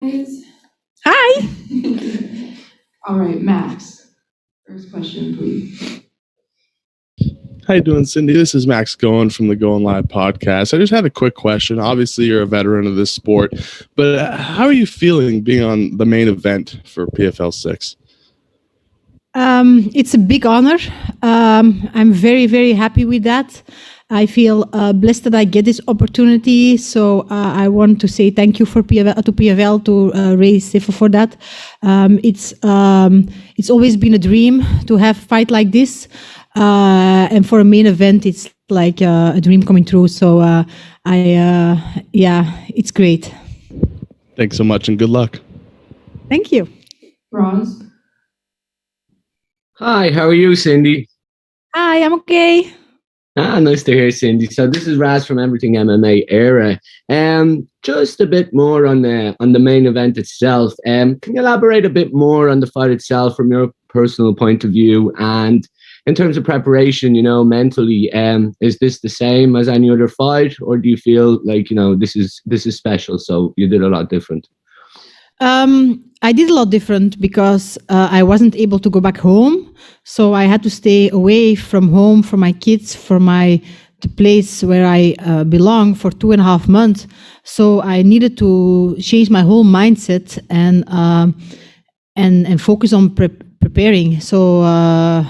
Hi. All right, Max. First question, please. How you doing, Cindy? This is Max Going from the Going Live podcast. I just had a quick question. Obviously, you're a veteran of this sport, but how are you feeling being on the main event for PFL 6? It's a big honor. I'm very, very happy with that. I feel blessed that I get this opportunity. So I want to say thank you for PFL to raise CIFO for that. It's always been a dream to have a fight like this. And for a main event, it's like a dream coming true. So it's great. Thanks so much and good luck. Thank you. Roz. Hi, how are you, Cindy? Hi, I'm okay. Nice to hear, Cindy. So this is Raz from Everything MMA Era. Just a bit more on the main event itself. Can you elaborate a bit more on the fight itself from your personal point of view? And in terms of preparation, mentally, is this the same as any other fight, or do you feel like this is special? So you did a lot different. I did a lot different because I wasn't able to go back home. So I had to stay away from home, from my kids, from the place where I belong for 2.5 months. So I needed to change my whole mindset and focus on preparing. So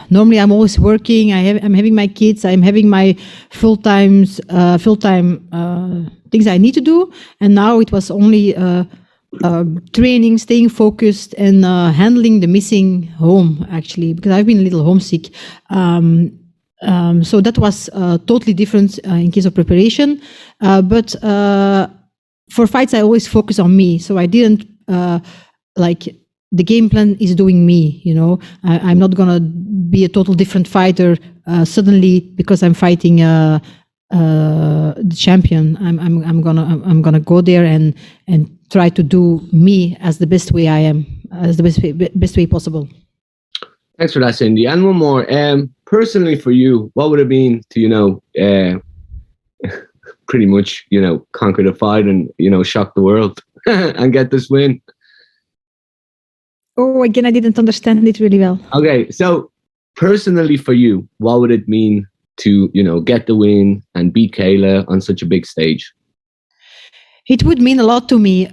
normally I'm always working. I'm having my kids. I'm having my full-time things I need to do. And now it was only training, staying focused, and handling the missing home, actually, because I've been a little homesick. So that was totally different in case of preparation. But for fights, I always focus on me. So I didn't the game plan is doing me. I'm not gonna be a total different fighter suddenly because I'm fighting the champion. I'm gonna go there and try to do me as the best way I am, as the best way possible. Thanks for that, Cindy. And one more. Personally for you, what would it mean to, pretty much, conquer the fight and, shock the world and get this win? Oh, again, I didn't understand it really well. Okay, so personally for you, what would it mean to, get the win and beat Kayla on such a big stage? It would mean a lot to me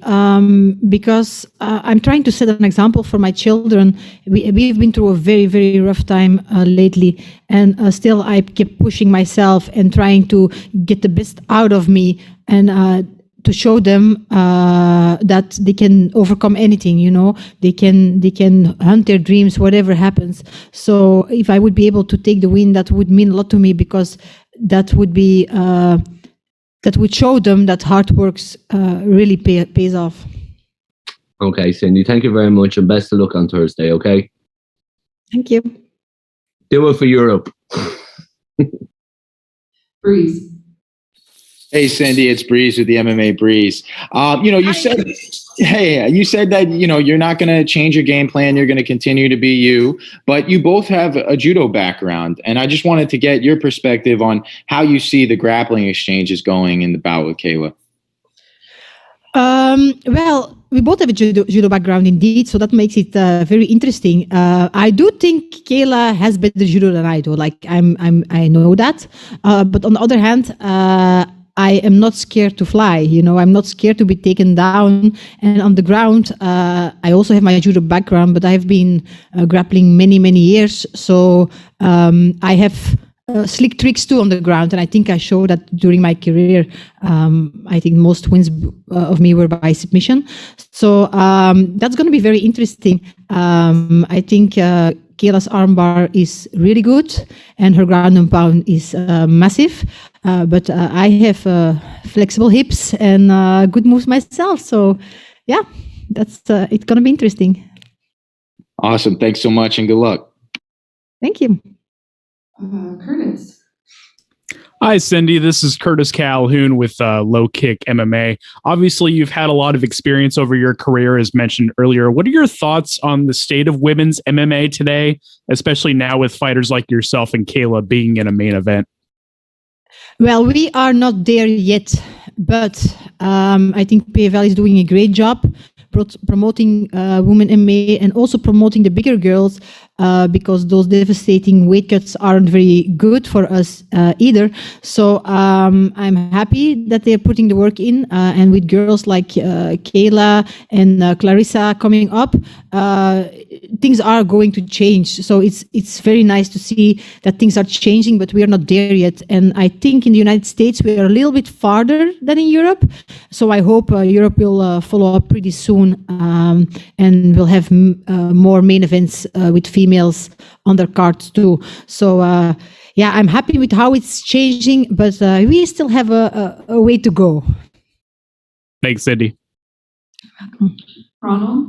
because I'm trying to set an example for my children. We've been through a very, very rough time lately, and still I kept pushing myself and trying to get the best out of me and to show them that they can overcome anything. They can hunt their dreams, whatever happens. So if I would be able to take the win, that would mean a lot to me because that would be. That would show them that hard work really pays off. Okay, Cindy, thank you very much and best of luck on Thursday, okay? Thank you. Do it for Europe. Breeze. Hey, Cindy, it's Breeze with the MMA Breeze. You said that, you're not going to change your game plan. You're going to continue to be you, but you both have a judo background. And I just wanted to get your perspective on how you see the grappling exchanges going in the bout with Kayla. Well, we both have a judo background indeed, so that makes it very interesting. I do think Kayla has better judo than I do. I know that. But on the other hand, I am not scared to fly. I'm not scared to be taken down. And on the ground, I also have my judo background, but I've been grappling many, many years. So I have slick tricks too on the ground. And I think I showed that during my career. I think most wins of me were by submission. So that's going to be very interesting. I think Kayla's armbar is really good and her ground and pound is massive. But I have flexible hips and good moves myself. So, yeah, it's going to be interesting. Awesome. Thanks so much and good luck. Thank you. Curtis. Hi, Cindy. This is Curtis Calhoun with Low Kick MMA. Obviously, you've had a lot of experience over your career, as mentioned earlier. What are your thoughts on the state of women's MMA today, especially now with fighters like yourself and Kayla being in a main event? Well, we are not there yet, but I think PFL is doing a great job promoting women MMA and also promoting the bigger girls because those devastating weight cuts aren't very good for us either. So I'm happy that they're putting the work in, and with girls like Kayla and Larissa coming up, things are going to change. So it's very nice to see that things are changing, but we are not there yet. And I think in the United States we are a little bit farther than in Europe. So I hope Europe will follow up pretty soon, and we'll have more main events with females on their cards too. So yeah, I'm happy with how it's changing, but we still have a way to go. Thanks, Cindy. Ronald?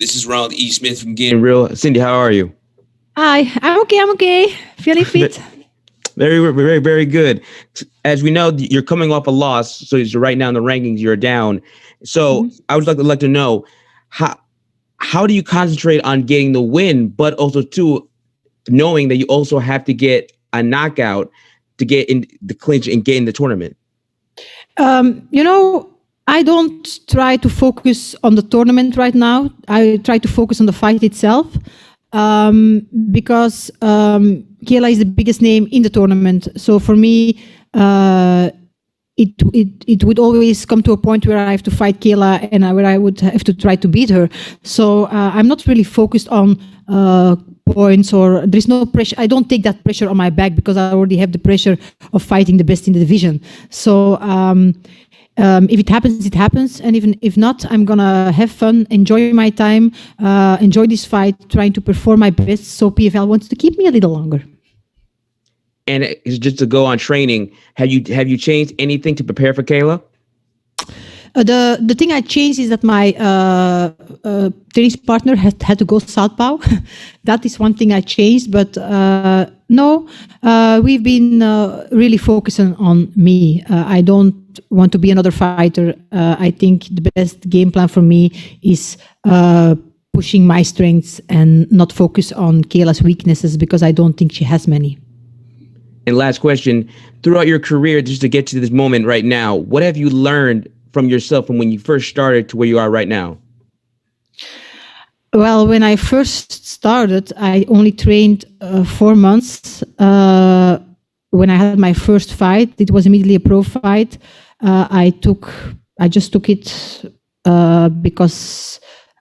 This is Ronald E. Smith from Getting Real. Cindy, how are you? Hi, I'm okay. Feeling fit. Very, very, very good. As we know, you're coming off a loss, so you're right now in the rankings, you're down. So I would like to know, how do you concentrate on getting the win, but also too, knowing that you also have to get a knockout to get in the clinch and get in the tournament? I don't try to focus on the tournament right now. I try to focus on the fight itself, because Kayla is the biggest name in the tournament. So for me, it would always come to a point where I have to fight Kayla and where I would have to try to beat her. So I'm not really focused on points, or there's no pressure. I don't take that pressure on my back because I already have the pressure of fighting the best in the division. So if it happens, it happens. And even if not, I'm going to have fun, enjoy my time, enjoy this fight, trying to perform my best. So PFL wants to keep me a little longer. And it's just to go on training. Have you changed anything to prepare for Kayla? The thing I changed is that my tennis partner had to go southpaw. That is one thing I changed. But no, we've been really focusing on me. I don't want to be another fighter. I think the best game plan for me is pushing my strengths and not focus on Kayla's weaknesses, because I don't think she has many. And last question, throughout your career, just to get to this moment right now, what have you learned from yourself from when you first started to where you are right now? Well, when I first started, I only trained 4 months. When I had my first fight, it was immediately a pro fight. I just took it because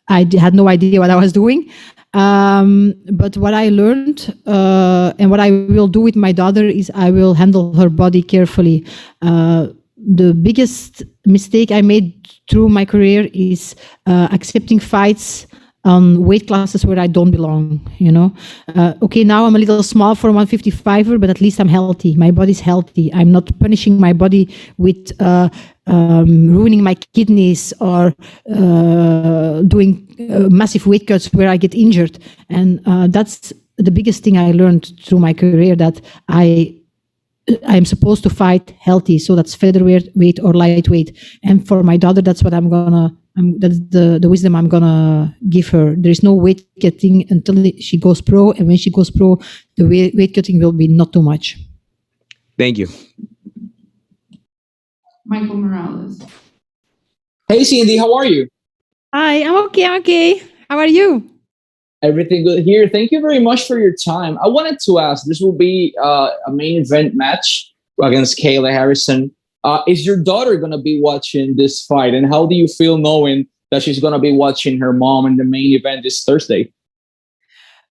I had no idea what I was doing. But what I learned and what I will do with my daughter is I will handle her body carefully. The biggest mistake I made through my career is accepting fights on weight classes where I don't belong, Okay, now I'm a little small for a 155er, but at least I'm healthy. My body's healthy. I'm not punishing my body with ruining my kidneys or doing massive weight cuts where I get injured. And that's the biggest thing I learned through my career, that I'm supposed to fight healthy. So that's featherweight or lightweight. And for my daughter, that's what that's the wisdom I'm gonna give her. There is no weight cutting until she goes pro, and when she goes pro, the weight cutting will be not too much. Thank you. Michael Morales. Hey, Cindy, how are you? Hi, I'm okay. How are you? Everything good here. Thank you very much for your time. I wanted to ask, this will be a main event match against Kayla Harrison. Is your daughter going to be watching this fight? And how do you feel knowing that she's going to be watching her mom in the main event this Thursday?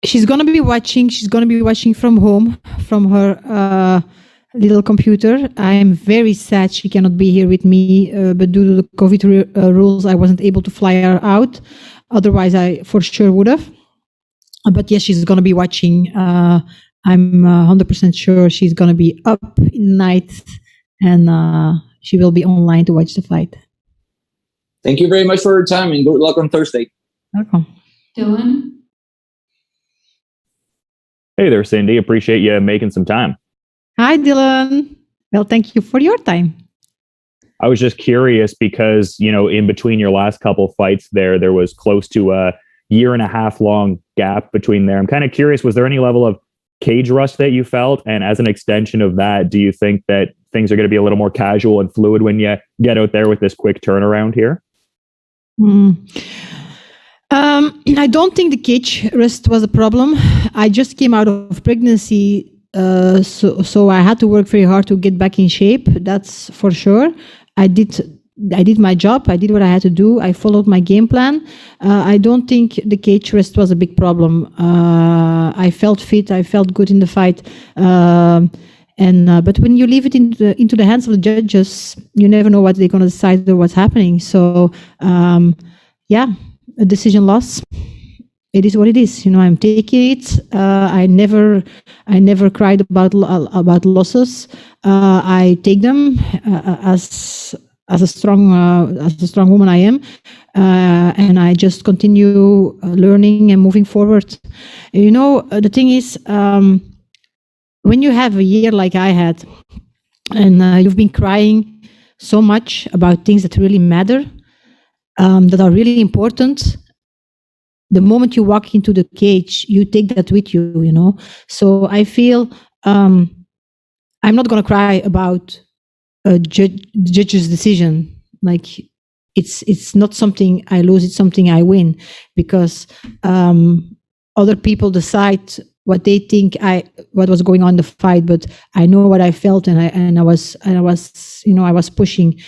She's going to be watching from home, from her little computer. I am very sad she cannot be here with me, but due to the COVID rules, I wasn't able to fly her out. Otherwise, I for sure would have. But yes, she's going to be watching. I'm 100% sure she's going to be up in the night, and she will be online to watch the fight. Thank you very much for your time, and good luck on Thursday. Welcome. Dylan? Hey there, Cindy. Appreciate you making some time. Hi, Dylan. Well, thank you for your time. I was just curious because, in between your last couple fights there was close to a 1.5 year long gap between there. I'm kind of curious, was there any level of cage rust that you felt? And as an extension of that, do you think that things are going to be a little more casual and fluid when you get out there with this quick turnaround here? I don't think the cage rest was a problem. I just came out of pregnancy, so I had to work very hard to get back in shape. That's for sure. I did my job. I did what I had to do. I followed my game plan. I don't think the cage rest was a big problem. I felt fit. I felt good in the fight. But when you leave it into the hands of the judges, you never know what they're going to decide or what's happening. So, a decision loss. It is what it is. I'm taking it. I never cried about losses. I take them as a strong woman I am, and I just continue learning and moving forward. The thing is, when you have a year like I had, and you've been crying so much about things that really matter, that are really important, the moment you walk into the cage, you take that with you, So I feel I'm not going to cry about a judge's decision. Like, it's not something I lose, it's something I win, because other people decide what they think what was going on in the fight, but I know what I felt, and I was pushing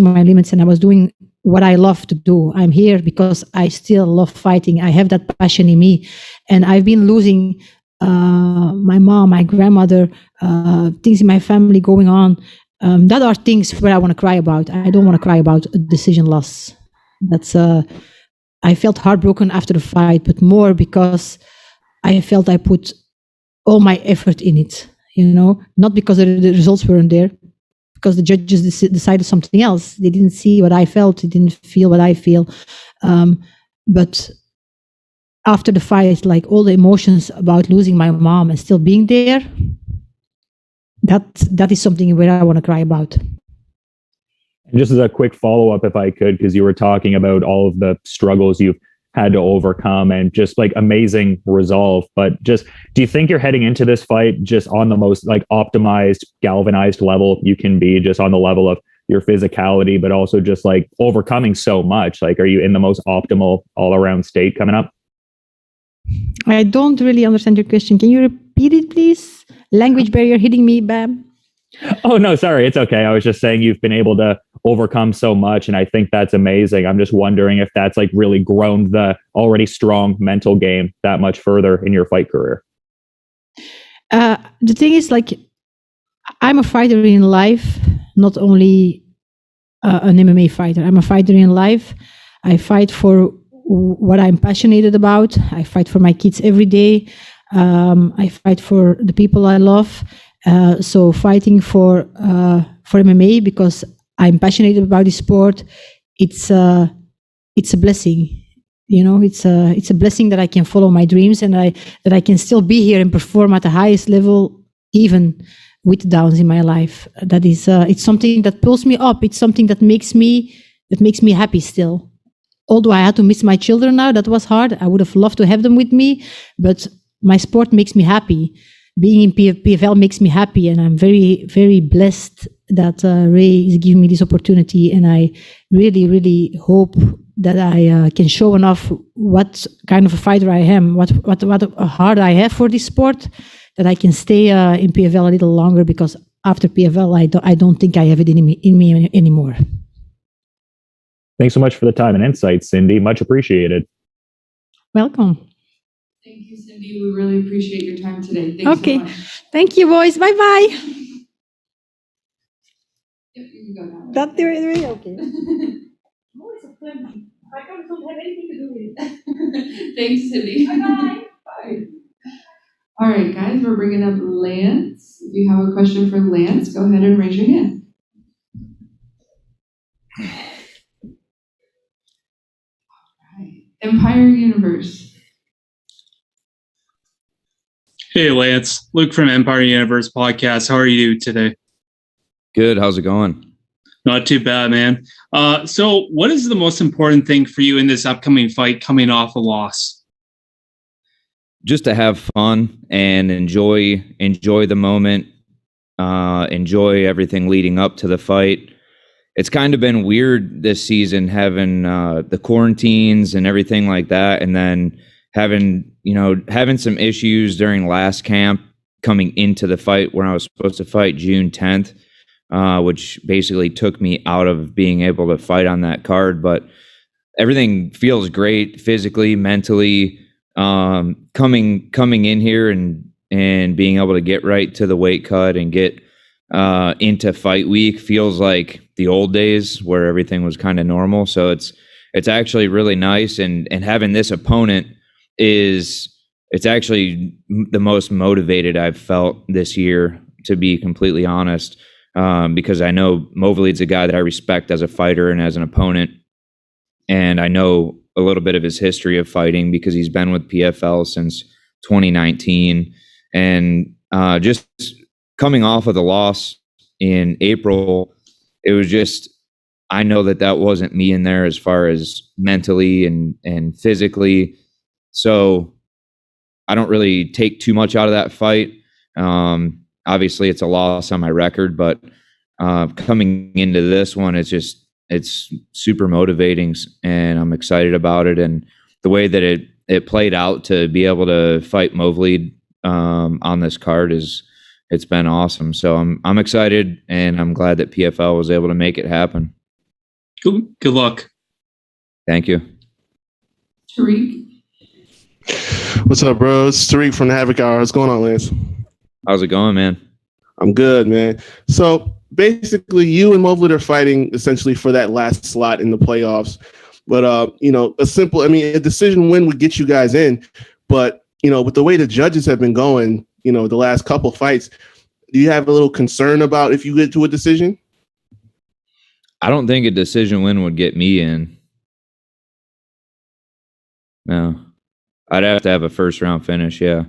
my limits, and I was doing what I love to do. I'm here because I still love fighting. I have that passion in me, and I've been losing my mom, my grandmother, things in my family going on. That are things where I want to cry about. I don't want to cry about a decision loss. That's I felt heartbroken after the fight, but more because I felt I put all my effort in it, not because the results weren't there, because the judges decided something else. They didn't see what I felt. They didn't feel what I feel. But after the fight, like, all the emotions about losing my mom and still being there, that is something where I want to cry about. And just as a quick follow-up, if I could, because you were talking about all of the struggles you've had to overcome and just like amazing resolve, but just, do you think you're heading into this fight just on the most like optimized, galvanized level you can be, just on the level of your physicality, but also just like overcoming so much? Like, are you in the most optimal all-around state coming up? I don't really understand your question. Can you repeat it, please? Language barrier hitting me, Bam. Oh, no, sorry. It's okay. I was just saying you've been able to overcome so much, and I think that's amazing. I'm just wondering if that's like really grown the already strong mental game that much further in your fight career. The thing is, like, I'm a fighter in life, not only an MMA fighter. I'm a fighter in life. I fight for what I'm passionate about. I fight for my kids every day. I fight for the people I love. So fighting for MMA because I'm passionate about this sport, it's a blessing. It's a blessing that I can follow my dreams, and that I can still be here and perform at the highest level, even with downs in my life. That is, it's something that pulls me up. It's something that makes me happy still. Although I had to miss my children now, that was hard. I would have loved to have them with me, but my sport makes me happy. Being in PFL makes me happy, and I'm very, very blessed that Ray is giving me this opportunity. And I really, really hope that I can show enough what kind of a fighter I am, what a heart I have for this sport, that I can stay in PFL a little longer, because after PFL, I don't think I have it in me anymore. Thanks so much for the time and insight, Cindy. Much appreciated. Welcome. Thank you, Cindy. We really appreciate your time today. Thanks so much. Thank you, boys. Bye-bye. Yep, you can go now. That's okay. Oh, it's a pleasure. I don't have anything to do with it. Thanks, Cindy. Bye-bye. Bye. All right, guys, we're bringing up Lance. If you have a question for Lance, go ahead and raise your hand. All right. Empire Universe. Hey, Lance. Luke from Empire Universe Podcast. How are you today? Good. How's it going? Not too bad, man. So what is the most important thing for you in this upcoming fight coming off a loss? Just to have fun and enjoy the moment. enjoy everything leading up to the fight. It's kind of been weird this season having the quarantines and everything like that, and then having some issues during last camp coming into the fight where I was supposed to fight June 10th, which basically took me out of being able to fight on that card. But everything feels great physically, mentally, coming in here and being able to get right to the weight cut and get into fight week feels like the old days where everything was kind of normal. So it's actually really nice, and having this opponent it's actually the most motivated I've felt this year, to be completely honest, because I know Movlid's a guy that I respect as a fighter and as an opponent, and I know a little bit of his history of fighting because he's been with PFL since 2019, and just coming off of the loss in April, it was just, I know that wasn't me in there as far as mentally and physically. So I don't really take too much out of that fight. Obviously it's a loss on my record, but coming into this one, it's super motivating, and I'm excited about it. And the way that it played out to be able to fight Movlid on this card it's been awesome. So I'm excited, and I'm glad that PFL was able to make it happen. Good luck. Thank you. Tariq. What's up, bro? It's Tariq from the Havoc Hour. What's going on, Lance? How's it going, man? I'm good, man. So basically, you and Movlid are fighting essentially for that last slot in the playoffs. But a decision win would get you guys in. But with the way the judges have been going, the last couple fights, do you have a little concern about if you get to a decision? I don't think a decision win would get me in. No. I'd have to have a first round finish, yeah.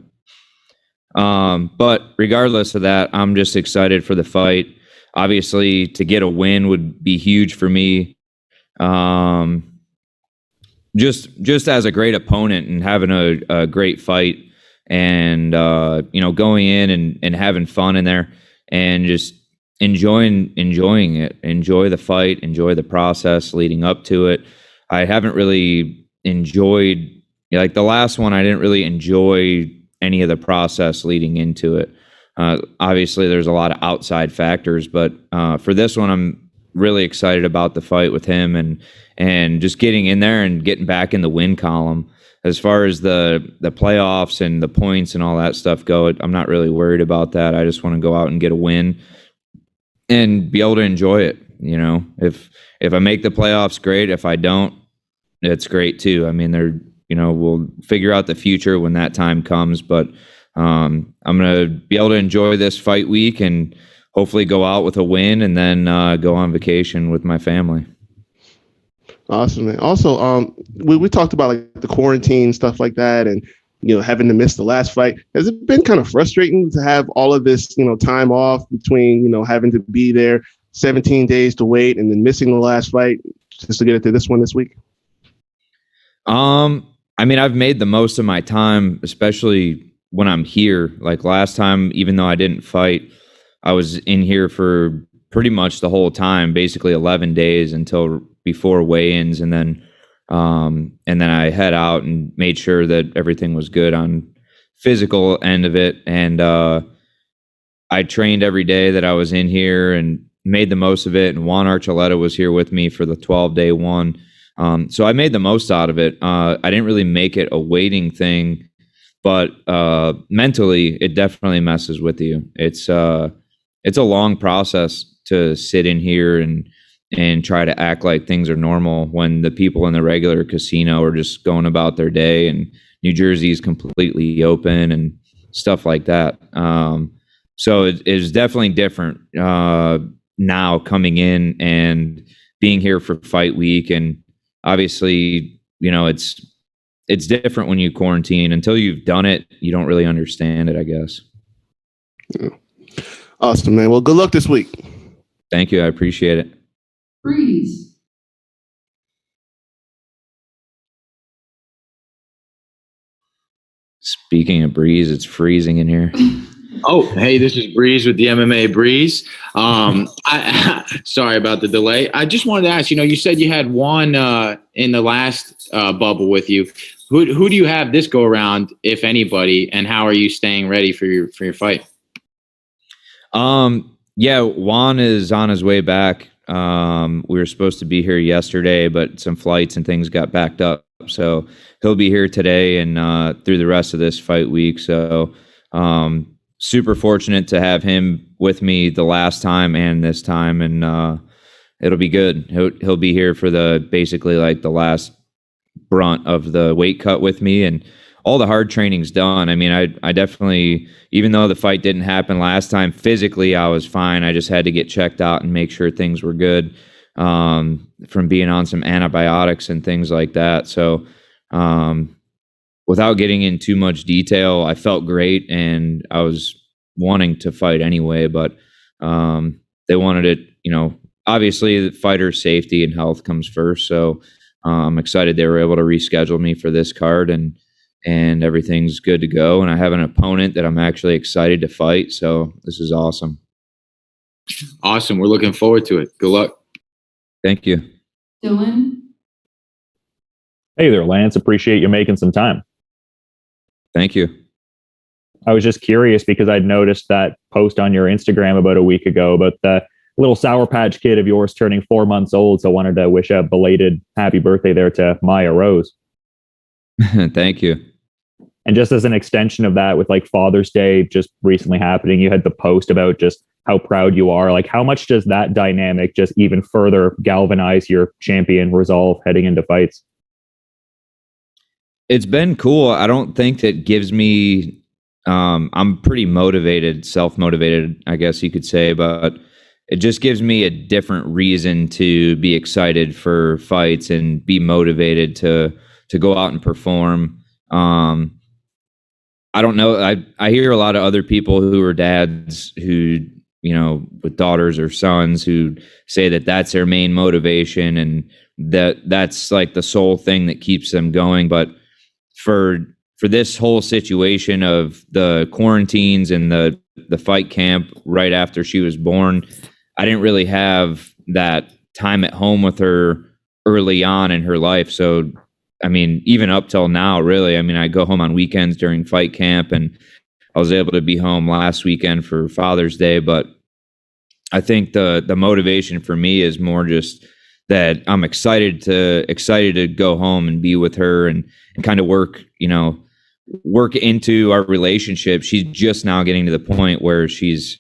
But regardless of that, I'm just excited for the fight. Obviously, to get a win would be huge for me. Just as a great opponent and having a great fight, and going in and having fun in there, and just enjoying it, enjoy the fight, enjoy the process leading up to it. I haven't really enjoyed, like the last one, I didn't really enjoy any of the process leading into it. Obviously there's a lot of outside factors, but for this one, I'm really excited about the fight with him and just getting in there and getting back in the win column. As far as the playoffs and the points and all that stuff go, I'm not really worried about that. I just want to go out and get a win and be able to enjoy it. If I make the playoffs, great. If I don't, it's great too. I mean, we'll figure out the future when that time comes, but I'm going to be able to enjoy this fight week and hopefully go out with a win, and then go on vacation with my family. Awesome, man. Also, we talked about like the quarantine, stuff like that, and having to miss the last fight. Has it been kind of frustrating to have all of this time off between having to be there 17 days to wait and then missing the last fight just to get it to this one this week? I mean, I've made the most of my time, especially when I'm here. Like last time, even though I didn't fight, I was in here for pretty much the whole time, basically 11 days until before weigh-ins, and then I head out and made sure that everything was good on physical end of it. And I trained every day that I was in here and made the most of it. And Juan Archuleta was here with me for the 12-day one. So I made the most out of it. I didn't really make it a waiting thing, but mentally it definitely messes with you. It's a long process to sit in here and try to act like things are normal when the people in the regular casino are just going about their day and New Jersey is completely open and stuff like that. So it is definitely different now coming in and being here for fight week. And obviously, it's different when you quarantine. Until you've done it, you don't really understand it, I guess. Yeah. Awesome, man. Well, good luck this week. Thank you. I appreciate it. Breeze. Speaking of breeze, it's freezing in here. Oh, hey, this is Breeze with the MMA Breeze. Sorry about the delay. I just wanted to ask, you said you had one in the last bubble with you. Who do you have this go around, if anybody, and how are you staying ready for your fight? Yeah, Juan is on his way back. We were supposed to be here yesterday, but some flights and things got backed up. So he'll be here today and through the rest of this fight week. So super fortunate to have him with me the last time and this time, and it'll be good. He'll be here for basically like the last brunt of the weight cut with me, and all the hard training's done. I mean, I definitely, even though the fight didn't happen last time, physically I was fine. I just had to get checked out and make sure things were good from being on some antibiotics and things like that. So without getting in too much detail, I felt great and I was wanting to fight anyway, but they wanted it, obviously the fighter's safety and health comes first. So I'm excited they were able to reschedule me for this card, and everything's good to go. And I have an opponent that I'm actually excited to fight. So this is awesome. Awesome. We're looking forward to it. Good luck. Thank you. Dylan? Hey there, Lance. Appreciate you making some time. Thank you. I was just curious because I'd noticed that post on your Instagram about a week ago about the little Sour Patch Kid of yours turning 4 months old. So I wanted to wish a belated happy birthday there to Maya Rose. Thank you. And just as an extension of that, with like Father's Day just recently happening, you had the post about just how proud you are. Like, how much does that dynamic just even further galvanize your champion resolve heading into fights? It's been cool. I don't think that gives me, I'm pretty motivated, self-motivated, I guess you could say, but it just gives me a different reason to be excited for fights and be motivated to go out and perform. I don't know. I hear a lot of other people who are dads who, with daughters or sons who say that that's their main motivation and that's like the sole thing that keeps them going. But for this whole situation of the quarantines and the fight camp right after she was born, I didn't really have that time at home with her early on in her life. So, I mean, even up till now, really, I mean, I go home on weekends during fight camp, and I was able to be home last weekend for Father's Day. But I think the motivation for me is more just that I'm excited to go home and be with her and kind of work into our relationship. She's just now getting to the point where she's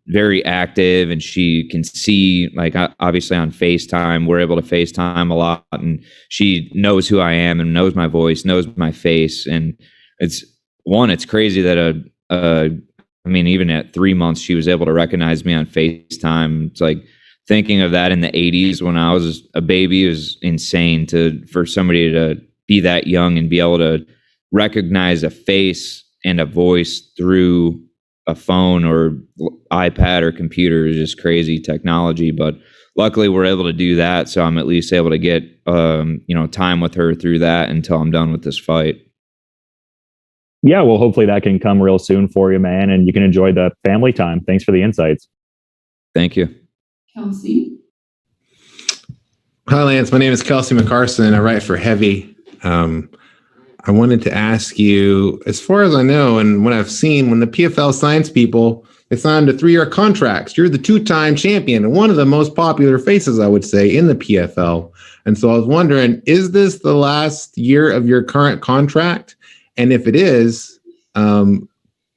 very active, and she can see, like, obviously on FaceTime, we're able to FaceTime a lot, and she knows who I am and knows my voice, knows my face. And it's crazy that even at 3 months, she was able to recognize me on FaceTime. It's like, thinking of that in the 80s when I was a baby is insane for somebody to be that young and be able to recognize a face and a voice through a phone or iPad or computer is just crazy technology. But luckily we're able to do that. So I'm at least able to get, time with her through that until I'm done with this fight. Yeah, well, hopefully that can come real soon for you, man, and you can enjoy the family time. Thanks for the insights. Thank you. Kelsey? Hi, Lance. My name is Kelsey McCarson. I write for Heavy. I wanted to ask you, as far as I know, and what I've seen, when the PFL signs people, they sign to 3-year contracts. You're the 2-time champion and one of the most popular faces, I would say, in the PFL. And so I was wondering, is this the last year of your current contract? And if it is,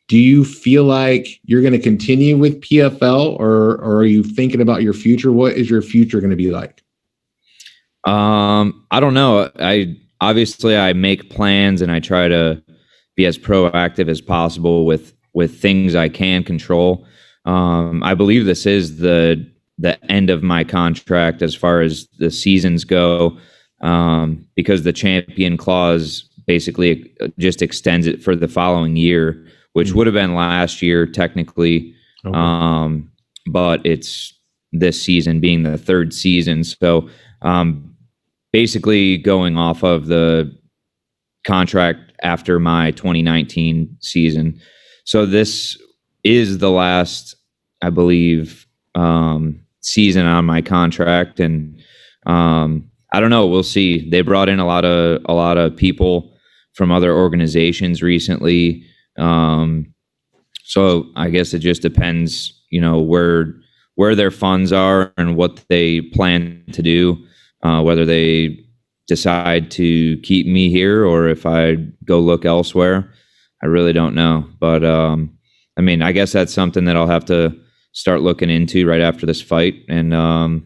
do you feel like you're going to continue with PFL, or are you thinking about your future? What is your future going to be like? I don't know. I make plans and I try to be as proactive as possible with things I can control. I believe this is the end of my contract as far as the seasons go, because the champion clause basically just extends it for the following year, which would have been last year technically. Okay. But it's this season being the third season. So basically going off of the contract after my 2019 season. So this is the last, I believe, season on my contract, and I don't know. We'll see. They brought in a lot of people from other organizations recently, so I guess it just depends, where their funds are and what they plan to do, whether they decide to keep me here or if I go look elsewhere. I really don't know, but I guess that's something that I'll have to start looking into right after this fight and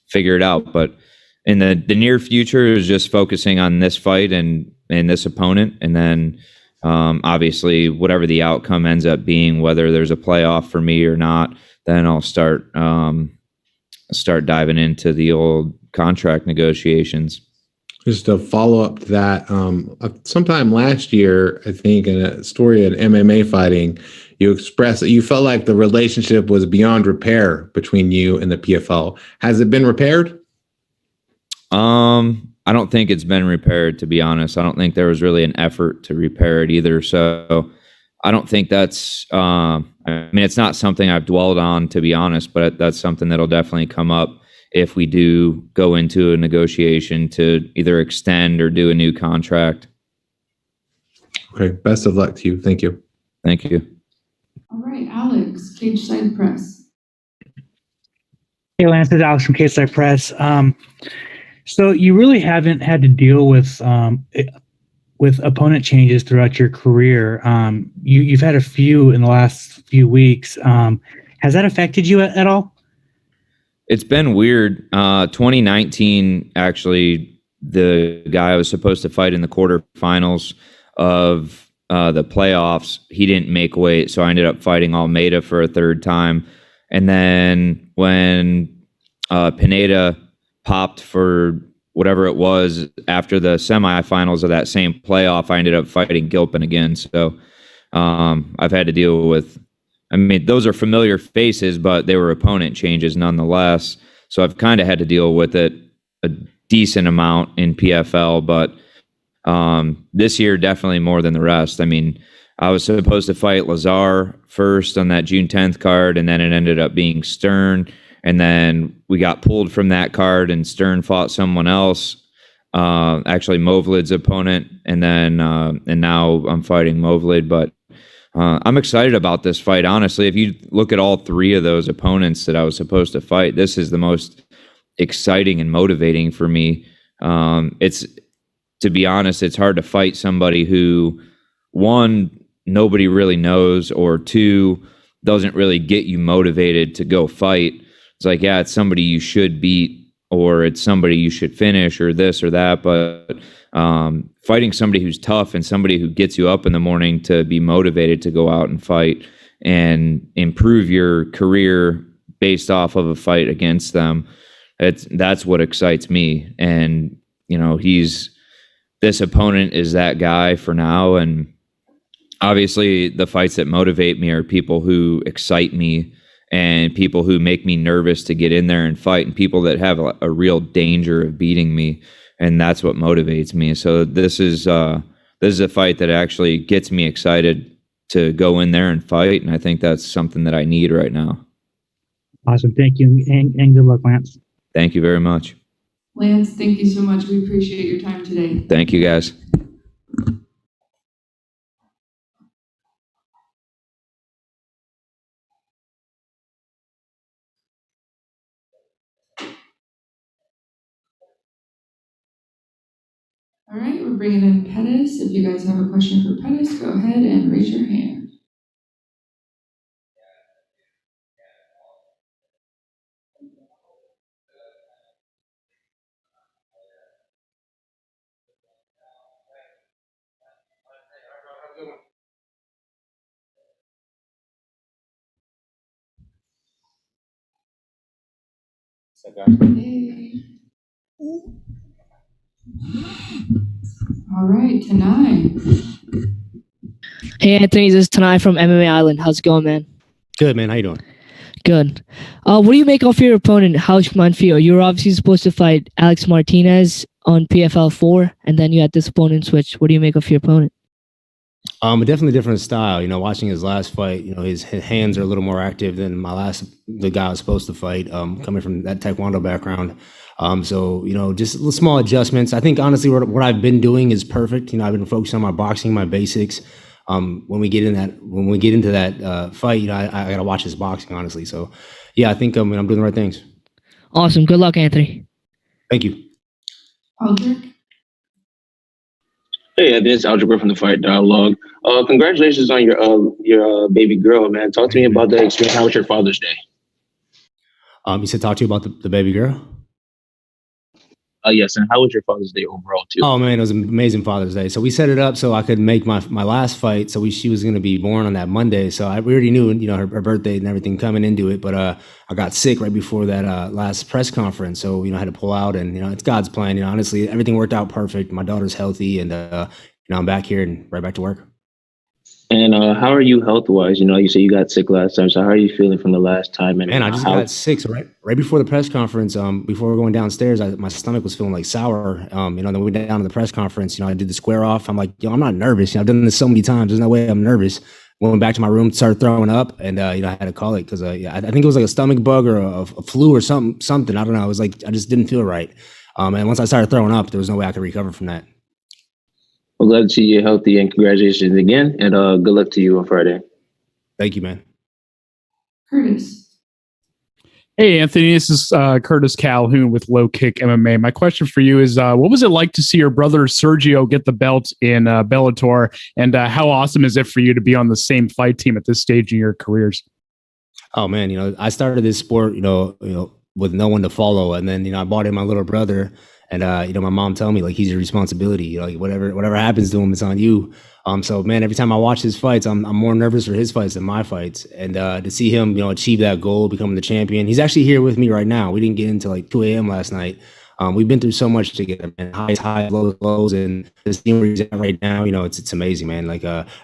figure it out. But in the near future is just focusing on this fight and this opponent, and then obviously whatever the outcome ends up being, whether there's a playoff for me or not, then I'll start diving into the old contract negotiations. Just a follow up to that, sometime last year, I think, in a story in MMA fighting, you expressed that you felt like the relationship was beyond repair between you and the PFL. Has it been repaired? I don't think it's been repaired, to be honest. I don't think there was really an effort to repair it either. So I don't think that's, it's not something I've dwelled on, to be honest, but that's something that'll definitely come up if we do go into a negotiation to either extend or do a new contract. Okay. Best of luck to you. Thank you. Thank you. All right, Alex, Cage Side Press. Hey, Lance, this is Alex from Cage Side Press. So you really haven't had to deal with opponent changes throughout your career. You've had a few in the last few weeks. Has that affected you at all? It's been weird. 2019, actually, the guy I was supposed to fight in the quarterfinals of the playoffs, he didn't make weight, so I ended up fighting Almeida for a third time. And then when Pineda popped for whatever it was after the semifinals of that same playoff, I ended up fighting Gilpin again. So I've had to deal with, those are familiar faces, but they were opponent changes nonetheless. So I've kind of had to deal with it a decent amount in PFL, but this year definitely more than the rest. I was supposed to fight Lazar first on that June 10th card, and then it ended up being Stern. And then we got pulled from that card, and Stern fought someone else, actually Movlid's opponent. And then and now I'm fighting Movlid. But I'm excited about this fight, honestly. If you look at all three of those opponents that I was supposed to fight, this is the most exciting and motivating for me. To be honest, it's hard to fight somebody who, one, nobody really knows, or two, doesn't really get you motivated to go fight. It's like, yeah, it's somebody you should beat, or it's somebody you should finish, or this or that. But fighting somebody who's tough and somebody who gets you up in the morning to be motivated to go out and fight and improve your career based off of a fight against them, that's what excites me. And, this opponent is that guy for now. And obviously the fights that motivate me are people who excite me and people who make me nervous to get in there and fight, and people that have a real danger of beating me. And that's what motivates me. So this is a fight that actually gets me excited to go in there and fight. And I think that's something that I need right now. Awesome. Thank you. And good luck, Lance. Thank you very much. Lance, thank you so much. We appreciate your time today. Thank you, guys. All right, we're bringing in Pettis. If you guys have a question for Pettis, go ahead and raise your hand. Hey. All right, Tanai. Hey, Anthony, this is Tanai from MMA Island. How's it going, man? Good, man. How you doing? Good. What do you make of your opponent, Hausch Manfio? You were obviously supposed to fight Alex Martinez on PFL 4, and then you had this opponent switch. What do you make of your opponent? Definitely different style. Watching his last fight, his hands are a little more active than the guy I was supposed to fight. Coming from that Taekwondo background, so just small adjustments. I think honestly, what I've been doing is perfect. I've been focusing on my boxing, my basics. When we get into that fight, I gotta watch his boxing honestly. So, yeah, I think I'm doing the right things. Awesome. Good luck, Anthony. Thank you. Aldrich? Hey, this is Algebra from the Fight Dialogue. Congratulations on your baby girl, man. Talk to me about that experience. How was your Father's Day? You said talk to you about the baby girl? Yes, and how was your Father's Day overall, too? Oh, man, it was an amazing Father's Day. So we set it up so I could make my last fight. So she was going to be born on that Monday. So we already knew, her birthday and everything coming into it. But I got sick right before that last press conference. So, I had to pull out. And, it's God's plan. Honestly, everything worked out perfect. My daughter's healthy. And, I'm back here and right back to work. And how are you health-wise? You say you got sick last time. So how are you feeling from the last time? And man, I just got sick. So right before the press conference, before we were going downstairs, my stomach was feeling like sour. Then we went down to the press conference. I did the square off. I'm like, I'm not nervous. I've done this so many times. There's no way I'm nervous. Went back to my room, started throwing up, and I had to call it because I think it was like a stomach bug or a flu or something. I don't know. It was like I just didn't feel right. And once I started throwing up, there was no way I could recover from that. Well, glad to see you healthy, and congratulations again, and good luck to you on Friday. Thank you, man. Curtis. Hey, Anthony, this is Curtis Calhoun with Low Kick MMA. My question for you is, what was it like to see your brother Sergio get the belt in Bellator, and how awesome is it for you to be on the same fight team at this stage in your careers? Oh, man, I started this sport, with no one to follow, and then, I brought in my little brother. And, my mom told me, like, he's your responsibility. Whatever happens to him, it's on you. So, man, every time I watch his fights, I'm more nervous for his fights than my fights. And to see him, achieve that goal, becoming the champion. He's actually here with me right now. We didn't get into, 2 a.m. last night. We've been through so much together, man. Highs, lows. And to see where he's at right now, it's amazing, man.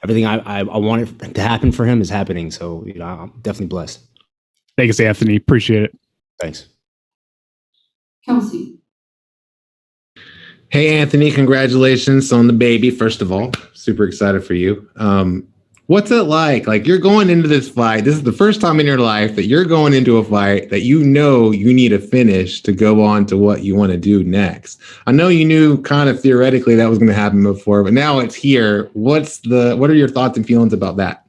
Everything I wanted to happen for him is happening. So, I'm definitely blessed. Thanks, Anthony. Appreciate it. Thanks. Kelsey. Hey, Anthony, congratulations on the baby, first of all. Super excited for you. What's it like? You're going into this fight. This is the first time in your life that you're going into a fight that you need a finish to go on to what you want to do next. I know you knew kind of theoretically that was going to happen before, but now it's here. What are your thoughts and feelings about that?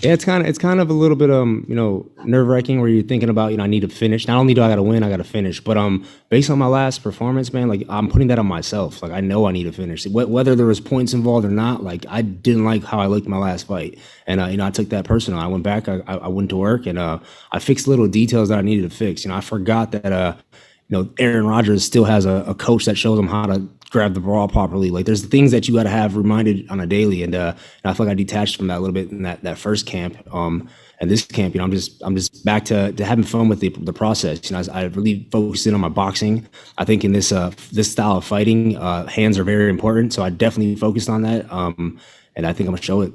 Yeah, it's kind of a little bit nerve-wracking where you're thinking about I need to finish. Not only do I got to win, I got to finish. But based on my last performance, man, I'm putting that on myself. I know I need to finish. Whether there was points involved or not, I didn't like how I looked in my last fight, and I took that personal. I went back, I went to work, and I fixed little details that I needed to fix. I forgot that Aaron Rodgers still has a coach that shows him how to grab the ball properly. There's things that you got to have reminded on a daily, and I feel like I detached from that a little bit in that first camp. And this camp, I'm just back to having fun with the process. I really focused in on my boxing. I think in this style of fighting, hands are very important. So I definitely focused on that. And I think I'm gonna show it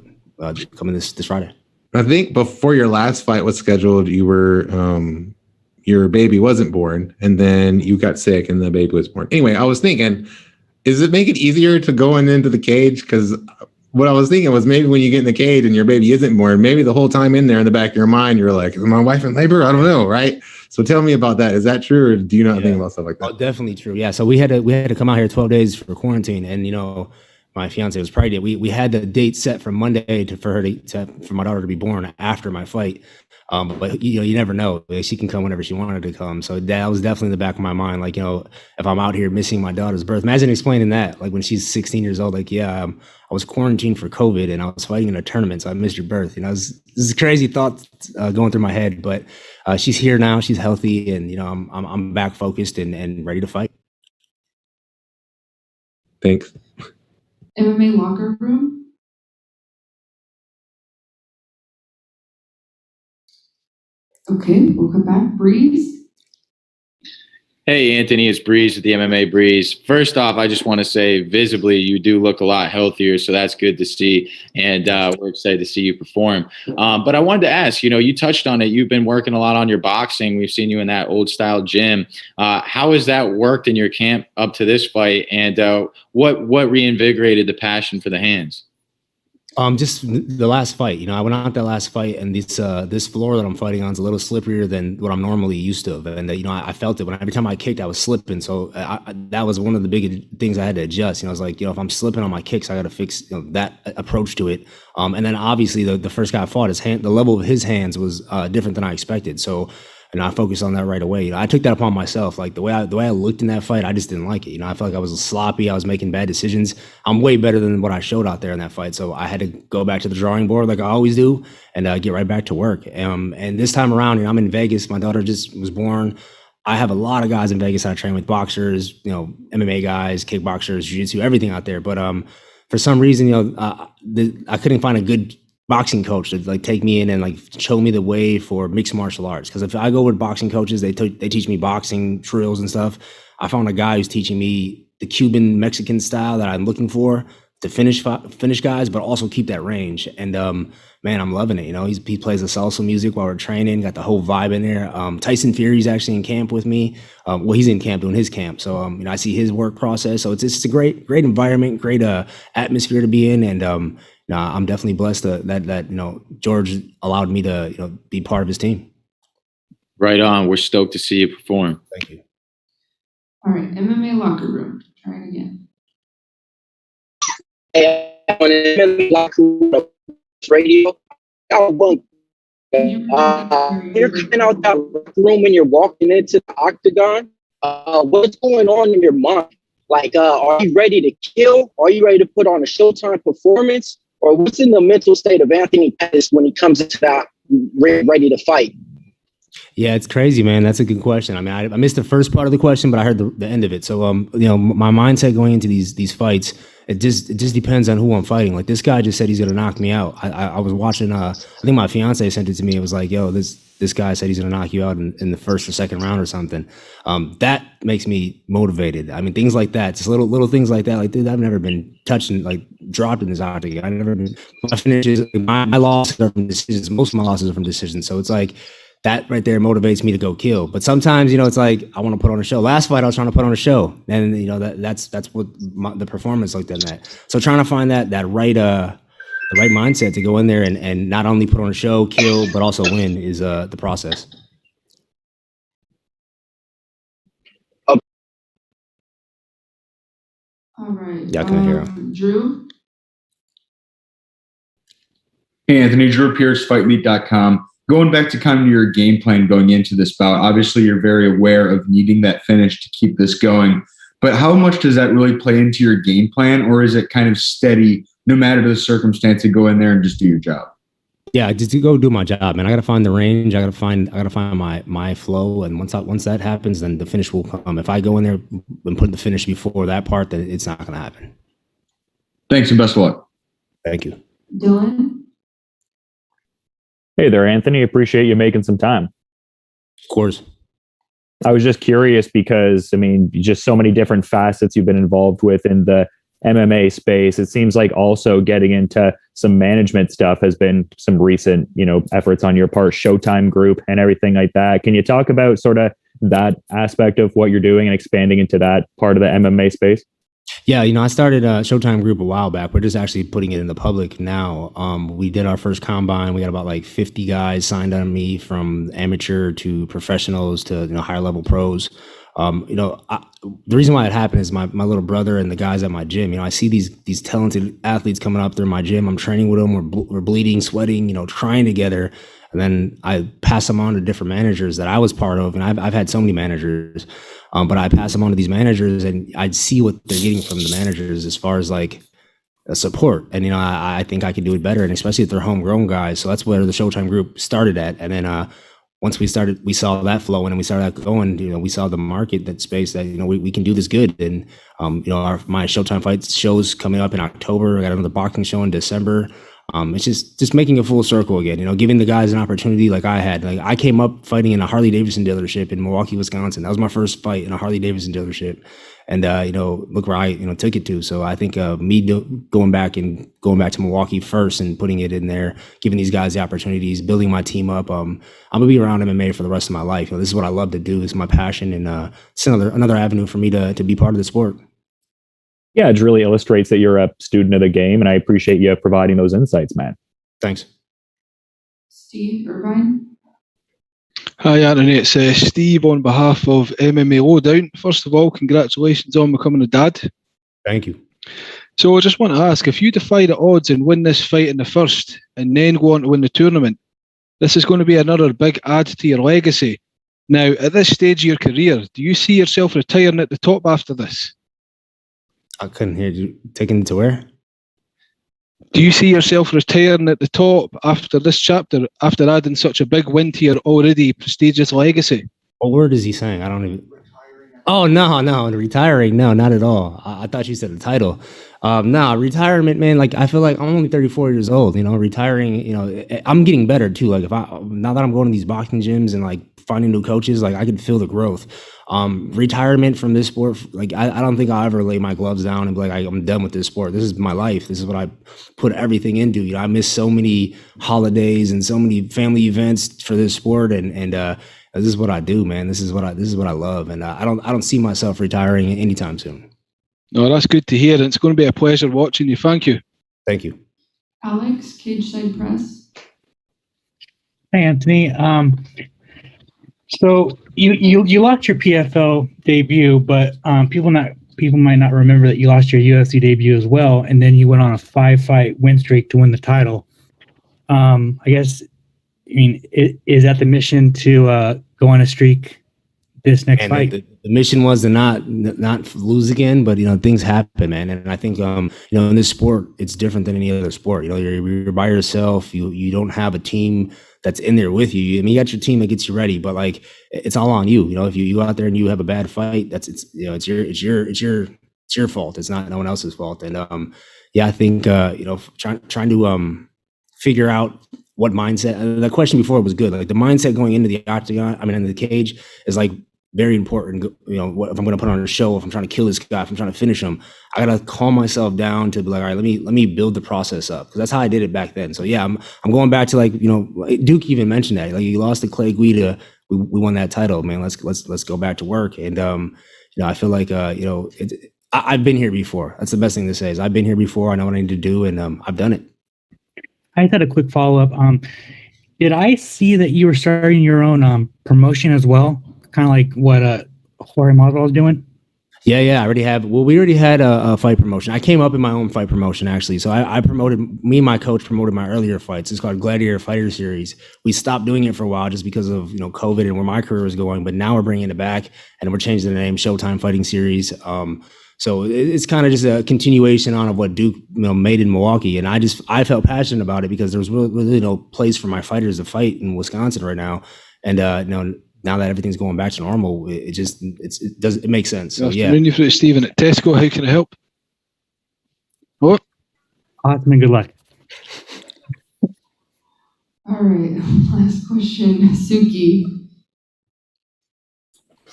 coming this Friday. I think before your last fight was scheduled, you were your baby wasn't born, and then you got sick, and the baby was born. Anyway, I was thinking, does it make it easier to going into the cage? Because what I was thinking was maybe when you get in the cage and your baby isn't born, maybe the whole time in there in the back of your mind, you're like, is my wife in labor? I don't know, right? So tell me about that. Is that true, or do you not think about stuff like that? Oh, definitely true. Yeah. So we had to come out here 12 days for quarantine, and my fiance was pregnant. We had the date set for Monday for my daughter to be born after my fight. But you never know. She can come whenever she wanted to come. So that was definitely in the back of my mind. If I'm out here missing my daughter's birth, imagine explaining that. When she's 16 years old, I was quarantined for COVID and I was fighting in a tournament, so I missed your birth. This is a crazy thought going through my head. But she's here now. She's healthy, and I'm back focused and ready to fight. Thanks. MMA locker room. Okay, we'll come back. Breeze. Hey, Anthony, it's Breeze with the MMA Breeze. First off, I just want to say visibly you do look a lot healthier, so that's good to see, and we're excited to see you perform. But I wanted to ask, you touched on it. You've been working a lot on your boxing. We've seen you in that old-style gym. How has that worked in your camp up to this fight, and what reinvigorated the passion for the hands? Just the last fight. I went out that last fight, and this floor that I'm fighting on is a little slipperier than what I'm normally used to, and I felt it when every time I kicked, I was slipping. So that was one of the big things I had to adjust. I was like, if I'm slipping on my kicks, I got to fix that approach to it. And then obviously the first guy I fought, the level of his hands was different than I expected. So. And I focused on that right away. I took that upon myself. Like the way I looked in that fight, I just didn't like it. I felt like I was sloppy. I was making bad decisions. I'm way better than what I showed out there in that fight. So I had to go back to the drawing board like I always do and get right back to work. And this time around, I'm in Vegas. My daughter just was born. I have a lot of guys in Vegas that I train with, boxers, MMA guys, kickboxers, jiu-jitsu, everything out there. But for some reason, I couldn't find a good boxing coach to take me in and show me the way for mixed martial arts. Because if I go with boxing coaches, they teach me boxing drills and stuff. I found a guy who's teaching me the Cuban Mexican style that I'm looking for to finish guys, but also keep that range. And man, I'm loving it. He plays the salsa music while we're training, got the whole vibe in there. Tyson Fury's actually in camp with me. Well, he's in camp doing his camp, so I see his work process. So it's a great environment, great atmosphere to be in, and I'm definitely blessed that George allowed me to be part of his team. Right on. We're stoked to see you perform. Thank you. All right, MMA locker room. Try it again. Hey, on MMA locker room radio, you're coming out that locker room when you're walking into the octagon. What's going on in your mind? Are you ready to kill? Are you ready to put on a Showtime performance? Or what's in the mental state of Anthony Pettis when he comes into that ready to fight? Yeah, it's crazy, man. That's a good question. I missed the first part of the question, but I heard the end of it. So, my mindset going into these fights, it just depends on who I'm fighting. Like this guy just said he's gonna knock me out. I was watching. I think my fiance sent it to me. It was like, yo, this guy said he's gonna knock you out in the first or second round or something. That makes me motivated. Things like that, just little things like that. Like, dude, I've never been touched and dropped in this octagon. I've never been. My finishes, my losses are from decisions. Most of my losses are from decisions. So it's like. That right there motivates me to go kill. But sometimes, it's like I want to put on a show. Last fight, I was trying to put on a show, and that's what the performance looked in that. So trying to find that right the right mindset to go in there and not only put on a show, kill, but also win is the process. All right. Yeah, I can hear him. Drew. Hey, Anthony, Drew Pierce, FightMeet.com. Going back to kind of your game plan going into this bout, obviously you're very aware of needing that finish to keep this going, but how much does that really play into your game plan, or is it kind of steady no matter the circumstance to go in there and just do your job? Yeah, just to go do my job, man. I got to find the range. I got to find my flow, and once that happens, then the finish will come. If I go in there and put the finish before that part, then it's not going to happen. Thanks and best of luck. Thank you. Dylan. Hey there, Anthony. Appreciate you making some time. Of course. I was just curious because, just so many different facets you've been involved with in the MMA space. It seems like also getting into some management stuff has been some recent, efforts on your part, Showtime Group and everything like that. Can you talk about sort of that aspect of what you're doing and expanding into that part of the MMA space? Yeah, I started a Showtime Group a while back. We're just actually putting it in the public now. We did our first combine. We got about 50 guys signed on me, from amateur to professionals to higher level pros. The reason why it happened is my little brother and the guys at my gym. I see these talented athletes coming up through my gym. I'm training with them. We're bleeding, sweating, trying together. And then I pass them on to different managers that I was part of. And I've had so many managers, but I pass them on to these managers, and I'd see what they're getting from the managers as far as a support. And, I think I can do it better, and especially if they're homegrown guys. So that's where the Showtime Group started at. And then once we saw that flow, and then we started going, we saw the market, that space that, we can do this good. And, my Showtime fights shows coming up in October. I got another boxing show in December. It's just making a full circle again, giving the guys an opportunity like I had. Like I came up fighting in a Harley Davidson dealership in Milwaukee, Wisconsin. That was my first fight in a Harley Davidson dealership. And, look where I, took it to. So I think me going back to Milwaukee first and putting it in there, giving these guys the opportunities, building my team up. I'm going to be around MMA for the rest of my life. This is what I love to do. It's my passion. And it's another avenue for me to be part of the sport. Yeah, it really illustrates that you're a student of the game, and I appreciate you providing those insights, man. Thanks. Steve Irvine. Hi, Anthony. It's Steve on behalf of MMA Lowdown. First of all, congratulations on becoming a dad. Thank you. So I just want to ask, if you defy the odds and win this fight in the first and then go on to win the tournament, this is going to be another big add to your legacy. Now, at this stage of your career, do you see yourself retiring at the top after this? I couldn't hear you. Taking it to where? Do you see yourself retiring at the top after this chapter, after adding such a big win to your already prestigious legacy? What word is he saying? I don't even... Oh, no, retiring. No, not at all. I thought you said the title. No, retirement, man. Like, I feel like I'm only 34 years old, retiring, I'm getting better too. Like, now that I'm going to these boxing gyms and like finding new coaches, like I can feel the growth. Retirement from this sport, like, I don't think I'll ever lay my gloves down and be like, I'm done with this sport. This is my life. This is what I put everything into. I miss so many holidays and so many family events for this sport. And this is what I do, man. This is what I love. And I don't see myself retiring anytime soon. No, that's good to hear. And it's going to be a pleasure watching you. Thank you. Thank you. Alex, Cage Side Press. Hey, Anthony. So you lost your PFL debut, but people might not remember that you lost your UFC debut as well, and then you went on a 5-fight win streak to win the title. Is that the mission to go on a streak this next fight? The mission was to not lose again, but things happen, man. And I think in this sport, it's different than any other sport. You're by yourself. You don't have a team that's in there with you. I mean, you got your team that gets you ready, but like it's all on you. If you go out there and you have a bad fight, it's your fault. It's not no one else's fault. And I think trying to figure out what mindset. The question before was good. Like the mindset going into the octagon, into the cage, is like very important. If I'm going to put on a show, if I'm trying to kill this guy, if I'm trying to finish him, I got to calm myself down to be like, all right, let me build the process up, because that's how I did it back then. So yeah, I'm going back to Duke even mentioned that, like, you lost to Clay Guida, we won that title, man. Let's go back to work. And I feel like I've been here before. That's the best thing to say, is I've been here before. I know what I need to do, and I've done it. I just had a quick follow up. Did I see that you were starting your own promotion as well? Kind of like what Jorge Masvidal is doing? Yeah, I already have. Well, we already had a fight promotion. I came up in my own fight promotion, actually. So I promoted, me and my coach promoted my earlier fights. It's called Gladiator Fighter Series. We stopped doing it for a while just because of COVID and where my career was going. But now we're bringing it back, and we're changing the name, Showtime Fighting Series. So it's kind of just a continuation on of what Duke made in Milwaukee. And I felt passionate about it because there was really no place for my fighters to fight in Wisconsin right now. And now that everything's going back to normal, it makes sense. So yeah. You for Stephen at Tesco. How can I help? What? Awesome, and good luck. All right, last question, Suki.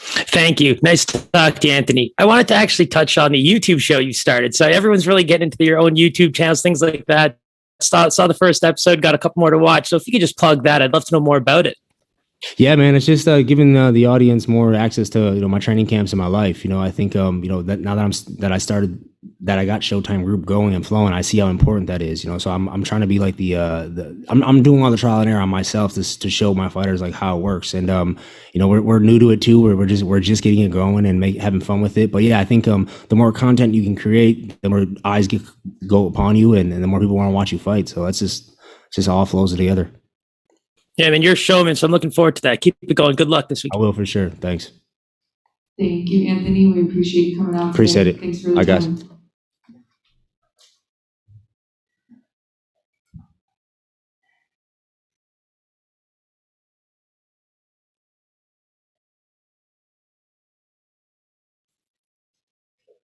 Thank you. Nice to talk to you, Anthony. I wanted to actually touch on the YouTube show you started. So everyone's really getting into your own YouTube channels, things like that. Saw the first episode, got a couple more to watch. So if you could just plug that, I'd love to know more about it. Yeah, man, it's just giving the audience more access to my training camps in my life. I think that now that I got Showtime Group going and flowing, I see how important that is. So I'm trying to be like I'm doing all the trial and error on myself to show my fighters like how it works. And we're new to it too. We're just getting it going and having fun with it. But yeah, I think the more content you can create, the more eyes go upon you, and the more people want to watch you fight. So that's just all flows together. Yeah, you're a showman, so I'm looking forward to that. Keep it going. Good luck this week. I will, for sure. Thanks. Thank you, Anthony. We appreciate you coming out. Appreciate it. Thanks for the time. Guys.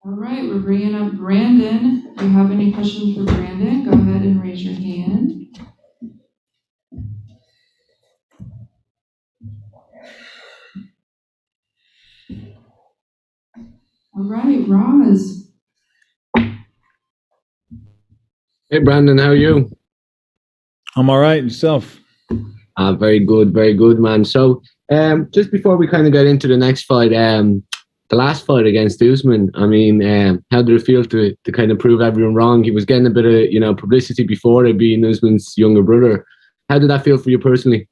All right, we're bringing up Brandon. If you have any questions for Brandon, go ahead and raise your hand. All right, Roz. Hey, Brandon, how are you? I'm all right. Yourself? Very good, man. So, just before we kind of get into the next fight, the last fight against Usman, I mean, how did it feel to kind of prove everyone wrong? He was getting a bit of, publicity before it being Usman's younger brother. How did that feel for you personally?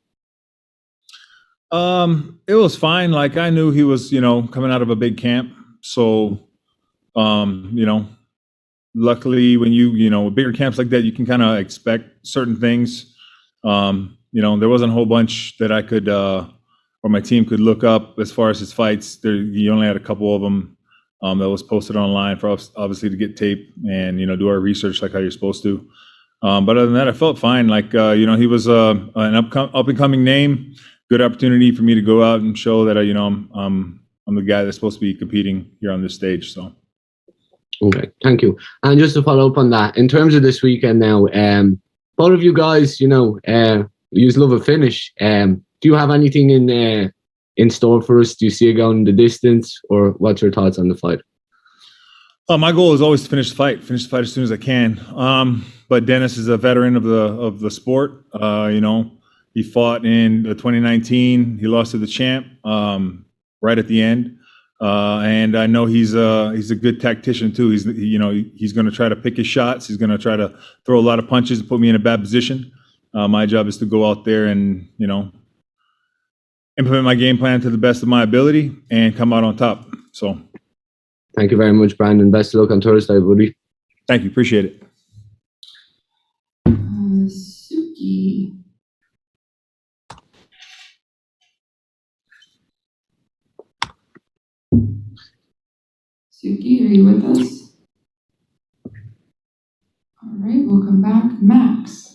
It was fine. Like, I knew he was, coming out of a big camp. So, luckily when with bigger camps like that, you can kind of expect certain things. There wasn't a whole bunch that I could, or my team could look up as far as his fights. You only had a couple of them that was posted online for us, obviously, to get tape and, do our research like how you're supposed to. But other than that, I felt fine. Like, he was an up and coming name. Good opportunity for me to go out and show that, I'm the guy that's supposed to be competing here on this stage. So. Okay, thank you. And just to follow up on that, in terms of this weekend now, both of you guys, you love a finish. Do you have anything in store for us? Do you see it going the distance, or what's your thoughts on the fight? My goal is always to finish the fight as soon as I can. But Dennis is a veteran of the sport. He fought in 2019. He lost to the champ right at the end. And I know he's a good tactician too. He's going to try to pick his shots. He's going to try to throw a lot of punches and put me in a bad position. My job is to go out there and implement my game plan to the best of my ability and come out on top. So, thank you very much, Brandon. Best of luck on Thursday, buddy. Thank you. Appreciate it. Suki. Suki, are you with us? All right, welcome back, Max.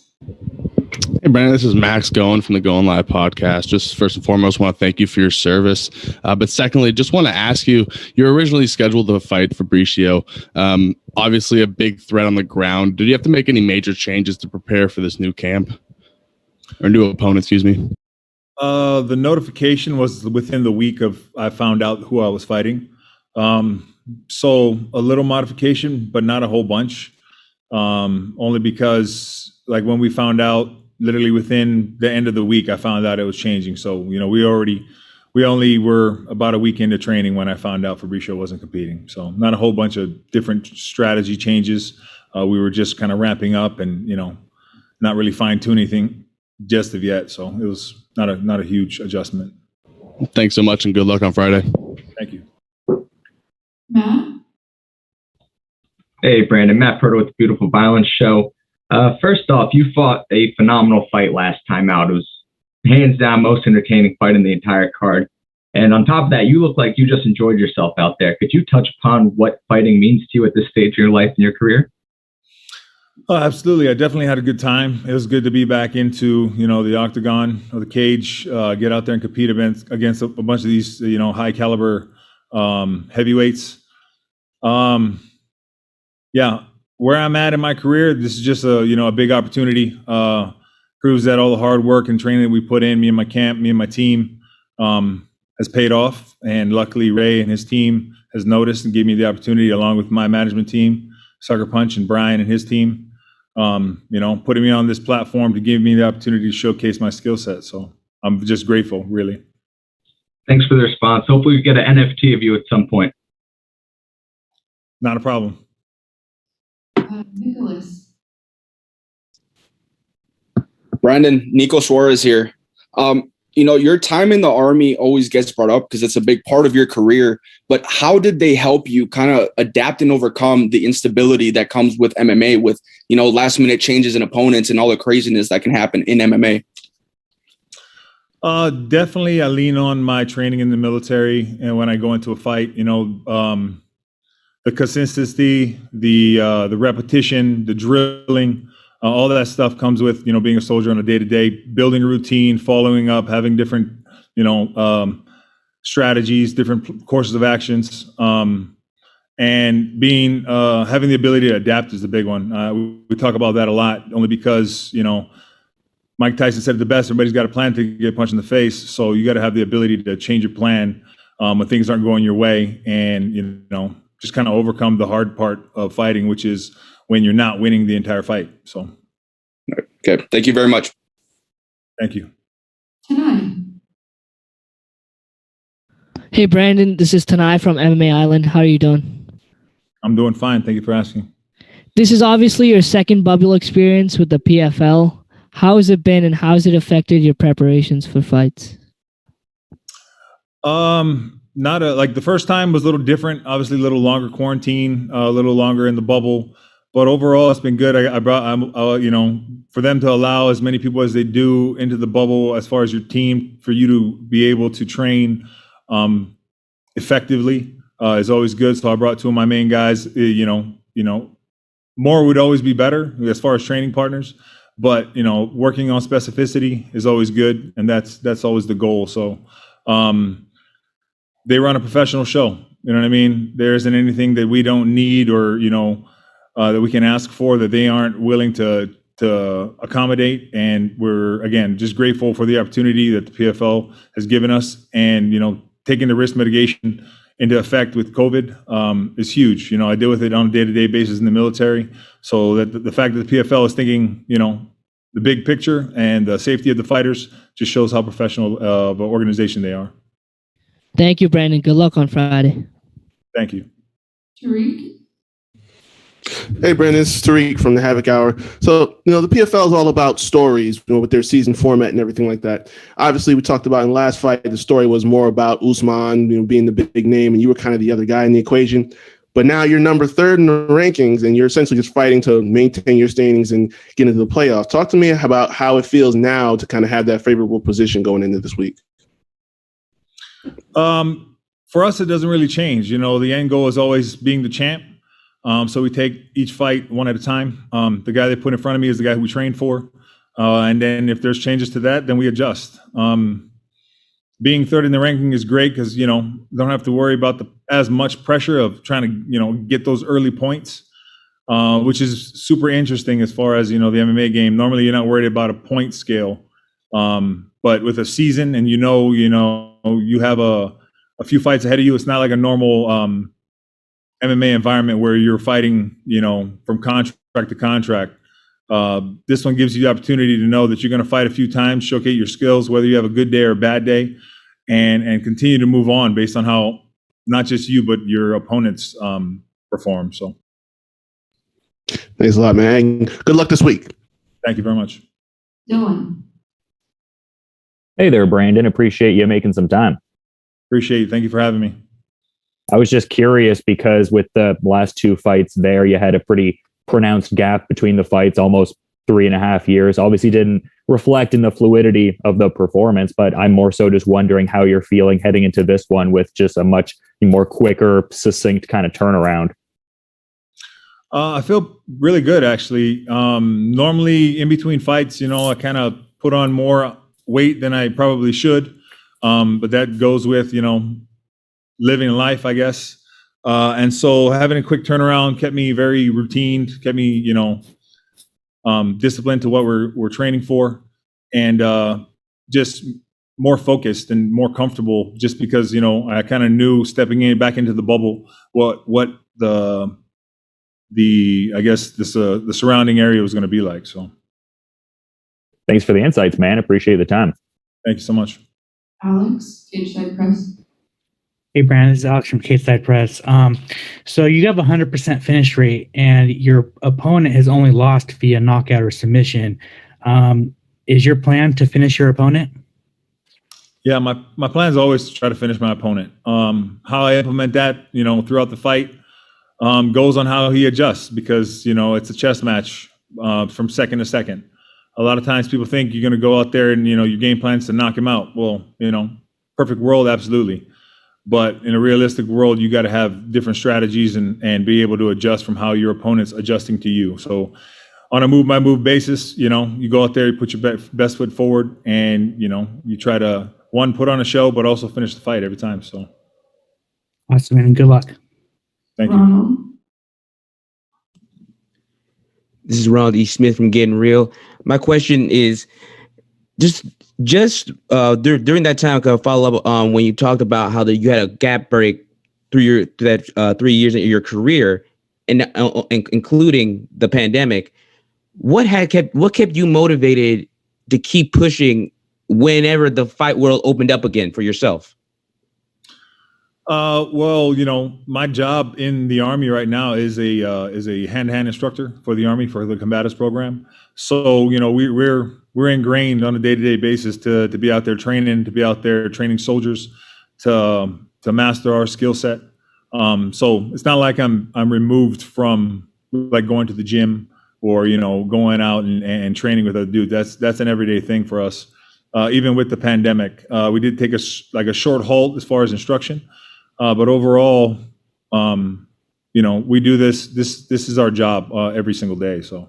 Hey, Brandon, this is Max Going from the Going Live podcast. Just first and foremost, want to thank you for your service. But secondly, just want to ask you, you were originally scheduled to fight Fabricio. Obviously a big threat on the ground. Did you have to make any major changes to prepare for this new camp? Or new opponent, excuse me? The notification was within the week of I found out who I was fighting. So a little modification, but not a whole bunch. Only because, like, when we found out, literally within the end of the week, I found out it was changing. So, we only were about a week into training when I found out Fabricio wasn't competing. So not a whole bunch of different strategy changes. We were just kind of ramping up and, not really fine tuning anything just of yet. So it was not a huge adjustment. Thanks so much and good luck on Friday. Thank you. Matt? Hey, Brandon. Matt Purtle with the Beautiful Violence Show. First off, you fought a phenomenal fight last time out. It was hands down most entertaining fight in the entire card. And on top of that, you look like you just enjoyed yourself out there. Could you touch upon what fighting means to you at this stage of your life and your career? Oh, absolutely. I definitely had a good time. It was good to be back into, the octagon or the cage, get out there and compete against a bunch of these, high caliber heavyweights. Yeah, where I'm at in my career, this is just a big opportunity. Proves that all the hard work and training that we put in, me and my camp, me and my team, has paid off. And luckily, Ray and his team has noticed and gave me the opportunity, along with my management team, Sucker Punch and Brian and his team, putting me on this platform to give me the opportunity to showcase my skill set. So I'm just grateful, really. Thanks for the response. Hopefully we get an NFT of you at some point. Not a problem. Nicholas. Brandon, Nico Suarez here. Your time in the Army always gets brought up because it's a big part of your career, but how did they help you kind of adapt and overcome the instability that comes with MMA with, last minute changes in opponents and all the craziness that can happen in MMA? Definitely I lean on my training in the military. And when I go into a fight, the consistency, the repetition, the drilling, all that stuff comes with, being a soldier on a day-to-day, building a routine, following up, having different, strategies, different courses of actions, and being, having the ability to adapt is the big one. We talk about that a lot, only because, Mike Tyson said it the best, everybody's got a plan to get punched in the face. So you got to have the ability to change your plan when things aren't going your way, and, just kind of overcome the hard part of fighting, which is when you're not winning the entire fight. So. Okay. Thank you very much. Thank you. Hey, Brandon, this is Tanai from MMA Island. How are you doing? I'm doing fine. Thank you for asking. This is obviously your second bubble experience with the PFL. How has it been and how has it affected your preparations for fights? Not like the first time was a little different, obviously a little longer quarantine, a little longer in the bubble, but overall it's been good. I brought, for them to allow as many people as they do into the bubble as far as your team, for you to be able to train effectively is always good. So I brought two of my main guys. More would always be better as far as training partners, but working on specificity is always good, and that's always the goal. So they run a professional show. You know what I mean? There isn't anything that we don't need or that we can ask for that they aren't willing to accommodate. And we're, again, just grateful for the opportunity that the PFL has given us, and taking the risk mitigation into effect with COVID is huge. I deal with it on a day-to-day basis in the military. So that the fact that the PFL is thinking, the big picture and the safety of the fighters just shows how professional of an organization they are. Thank you, Brandon. Good luck on Friday. Thank you. Tariq? Hey, Brandon, this is Tariq from the Havoc Hour. So, the PFL is all about stories, with their season format and everything like that. Obviously, we talked about in the last fight, the story was more about Usman, being the big name, and you were kind of the other guy in the equation. But now you're number 3rd in the rankings, and you're essentially just fighting to maintain your standings and get into the playoffs. Talk to me about how it feels now to kind of have that favorable position going into this week. For us, it doesn't really change. The end goal is always being the champ. So we take each fight one at a time. The guy they put in front of me is the guy who we trained for. And then if there's changes to that, then we adjust. Being 3rd in the ranking is great because, don't have to worry about as much pressure of trying to, get those early points, which is super interesting as far as, the MMA game. Normally, you're not worried about a point scale. But with a season and, you have a few fights ahead of you, it's not like a normal MMA environment where you're fighting, from contract to contract. This one gives you the opportunity to know that you're going to fight a few times, showcase your skills, whether you have a good day or a bad day, and continue to move on based on how not just you, but your opponents perform. So thanks a lot, man. Good luck this week. Thank you very much. Dylan? Hey there, Brandon. Appreciate you making some time. Appreciate you. Thank you for having me. I was just curious because with the last 2 fights there, you had a pretty pronounced gap between the fights, almost 3.5 years. Obviously didn't reflect in the fluidity of the performance, but I'm more so just wondering how you're feeling heading into this one with just a much more quicker, succinct kind of turnaround. I feel really good, actually. Normally in between fights, I kind of put on more weight than I probably should. But that goes with, living life, I guess. And so having a quick turnaround kept me very routine, kept me, disciplined to what we're training for, and just more focused and more comfortable just because, I kind of knew stepping back into the bubble, what the surrounding area was going to be like. So thanks for the insights, man. Appreciate the time. Thank you so much. Alex, Cage Side Press? Hey, Brandon, this is Alex from Cage Side Press. So you have a 100% finish rate, and your opponent has only lost via knockout or submission. Is your plan to finish your opponent? Yeah, my plan is always to try to finish my opponent. How I implement that, throughout the fight goes on how he adjusts because, it's a chess match from second to second. A lot of times people think you're going to go out there and, your game plan is to knock him out. Well, perfect world, absolutely. But in a realistic world, you got to have different strategies and be able to adjust from how your opponent's adjusting to you. So on a move-by-move basis, you go out there, you put your best foot forward, and, you try to, one, put on a show, but also finish the fight every time. So awesome, man. Good luck. Thank you. This is Ronald E. Smith from Getting Real. My question is just during that time, I follow up on when you talked about how you had a gap break through that 3 years in your career, and including the pandemic. What kept you motivated to keep pushing whenever the fight world opened up again for yourself? Well, my job in the Army right now is a hand-to-hand instructor for the Army for the combatives program. So, we're ingrained on a day-to-day basis to be out there training soldiers to master our skill set. So it's not like I'm removed from like going to the gym or going out and training with other dudes. That's an everyday thing for us. Even with the pandemic, we did take a short halt as far as instruction. But overall, we do this. This is our job every single day. So,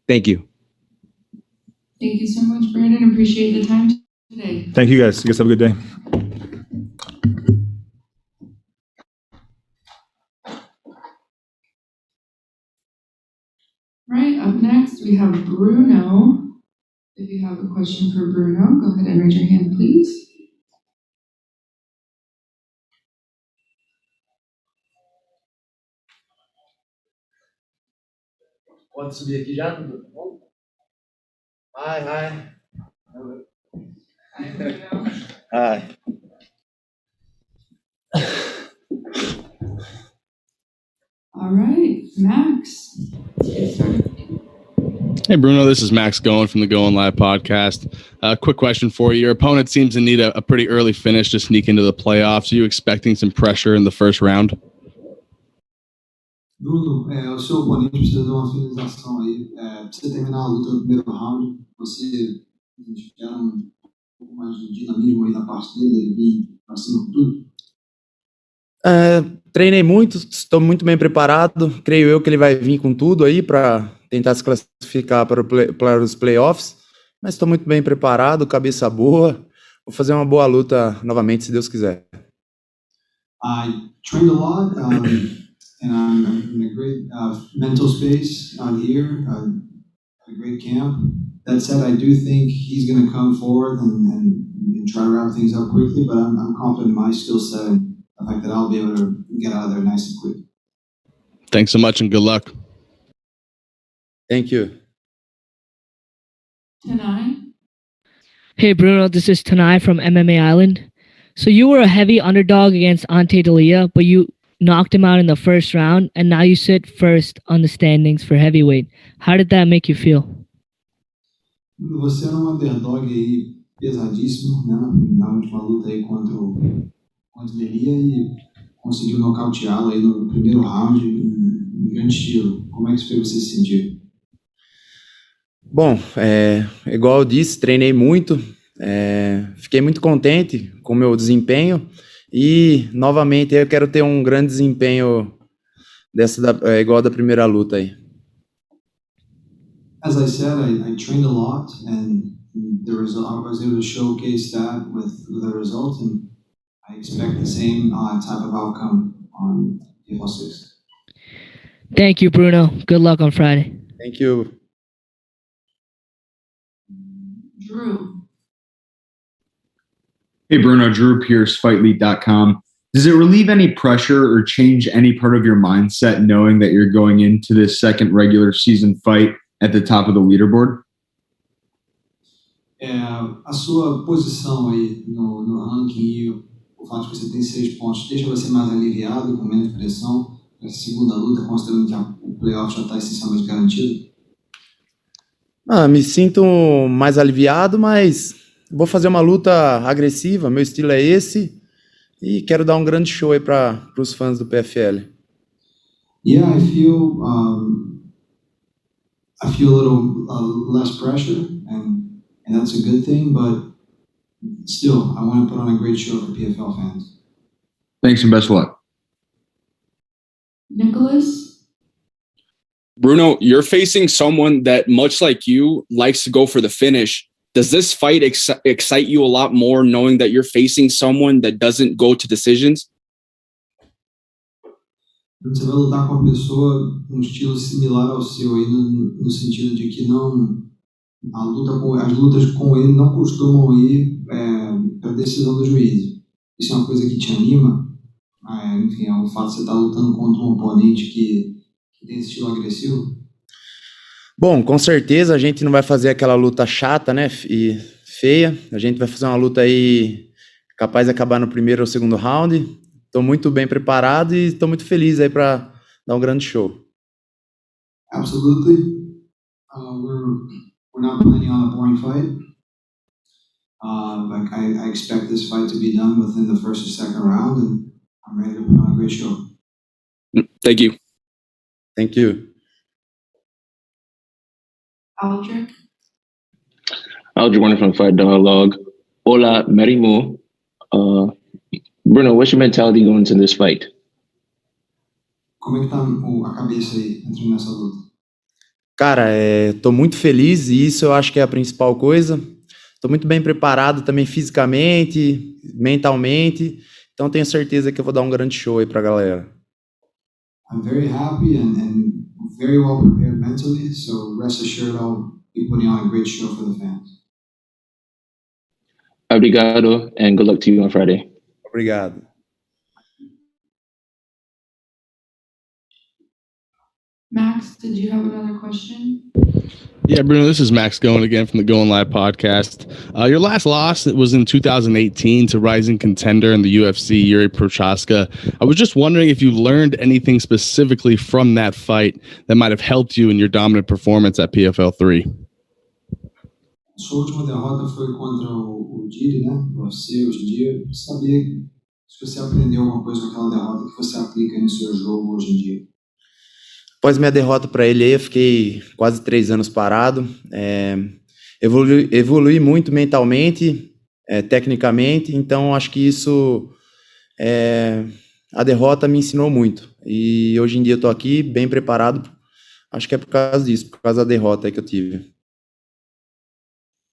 thank you. Thank you so much, Brandon. Appreciate the time today. Thank you, guys. You guys have a good day. Right. Up next, we have Bruno. If you have a question for Bruno, go ahead and raise your hand, please. Pode subir aqui já, tudo bom? Hi. Hi. All right, Max. Hey, Bruno, this is Max Going from the Going Live podcast. Quick question for you. Your opponent seems to need a pretty early finish to sneak into the playoffs. Are you expecting some pressure in the first round? Bruno, o seu oponente precisa de uma finalização aí. Precisa terminar a luta no primeiro round. Você espera pouco mais de dinamismo aí na parte dele, ele vir pra cima com tudo? Treinei muito, estou muito bem preparado. Creio eu que ele vai vir com tudo aí para tentar se classificar para os playoffs. Mas estou muito bem preparado, cabeça boa. Vou fazer uma boa luta novamente, se Deus quiser. I trained a lot, and I'm in a great mental space out here, a great camp. That said, I do think he's going to come forward and try to wrap things up quickly, but I'm confident in my skill set and the fact that I'll be able to get out of there nice and quick. Thanks so much and good luck. Thank you. Tanai. Hey, Bruno, this is Tanai from MMA Island. So you were a heavy underdog against Ante Dalia, but you knocked him out in the first round, and now you sit first on the standings for heavyweight. How did that make you feel? Você era um underdog aí pesadíssimo, né? Na última luta aí contra o Delia e conseguiu nocauteá-lo aí no primeiro round em grande estilo. Como é que isso fez você se sentir? Bom, igual eu disse, treinei muito, fiquei muito contente com o meu desempenho e, novamente, eu quero ter um grande desempenho igual da primeira luta aí. As I said, I trained a lot and I was able to showcase that with the result, and I expect the same type of outcome on PFL 6. Thank you, Bruno. Good luck on Friday. Thank you. Drew. Hey, Bruno, Drew Pierce, FightLead.com. Does it relieve any pressure or change any part of your mindset knowing that you're going into this second regular season fight at the top of the leaderboard? A sua posição aí no ranking e o fato de que você tem 6 pontos deixa você mais aliviado, com menos pressão para a segunda luta, considerando que o playoff já está essencialmente garantido? Me sinto mais aliviado, mas vou fazer uma luta agressiva, meu estilo é esse, e quero dar um grande show aí para os fãs do PFL. Yeah, I feel a little less pressure, and that's a good thing, but still, I want to put on a great show for PFL fans. Thanks and best of luck. Nicholas. Bruno, you're facing someone that, much like you, likes to go for the finish. Does this fight excite you a lot more knowing that you're facing someone that doesn't go to decisions? Você vai lutar com uma pessoa com um estilo similar ao seu aí no sentido de que as lutas com ele não costumam ir para decisão do juiz. Isso é uma coisa que te anima? Enfim, é o fato de você estar lutando contra um oponente que tem esse estilo agressivo? Bom, com certeza a gente não vai fazer aquela luta chata, né, e feia. A gente vai fazer uma luta aí capaz de acabar no primeiro ou segundo round. Estou muito bem preparado e estou muito feliz aí para dar um grande show. Absolutely. We're not planning on a boring fight. But I expect this fight to be done within the first or second round, and I'm ready to put on a great show. Thank you. Thank you. Aldrich. Aldrich Warner from Fight Dialogue. Hola, Merimo. Bruno, what's your mentality going into this fight? Como é que tá a cabeça aí entrando nessa luta? Cara, tô muito feliz e isso eu acho que é a principal coisa. Tô muito bem preparado também fisicamente, mentalmente. Então tenho certeza que eu vou dar um grande show aí pra galera. I'm very happy and very well prepared mentally, so rest assured I'll be putting on a great show for the fans. Obrigado, and good luck to you on Friday. Obrigado. Max, did you have another question? Yeah, Bruno, this is Max Going again from the Going Live podcast. Your last loss was in 2018 to rising contender in the UFC, Yuri Prochaska. I was just wondering if you learned anything specifically from that fight that might have helped you in your dominant performance at PFL 3. Sua última derrota foi contra o Didi, né? O UFC hoje em dia. Sabia se você aprendeu alguma coisa com aquela derrota que você aplica no seu jogo hoje em dia? Após minha derrota para ele, eu fiquei quase 3 anos parado. Evolui muito mentalmente, tecnicamente, então acho que isso, a derrota me ensinou muito. E hoje em dia eu estou aqui bem preparado, acho que é por causa disso, por causa da derrota que eu tive.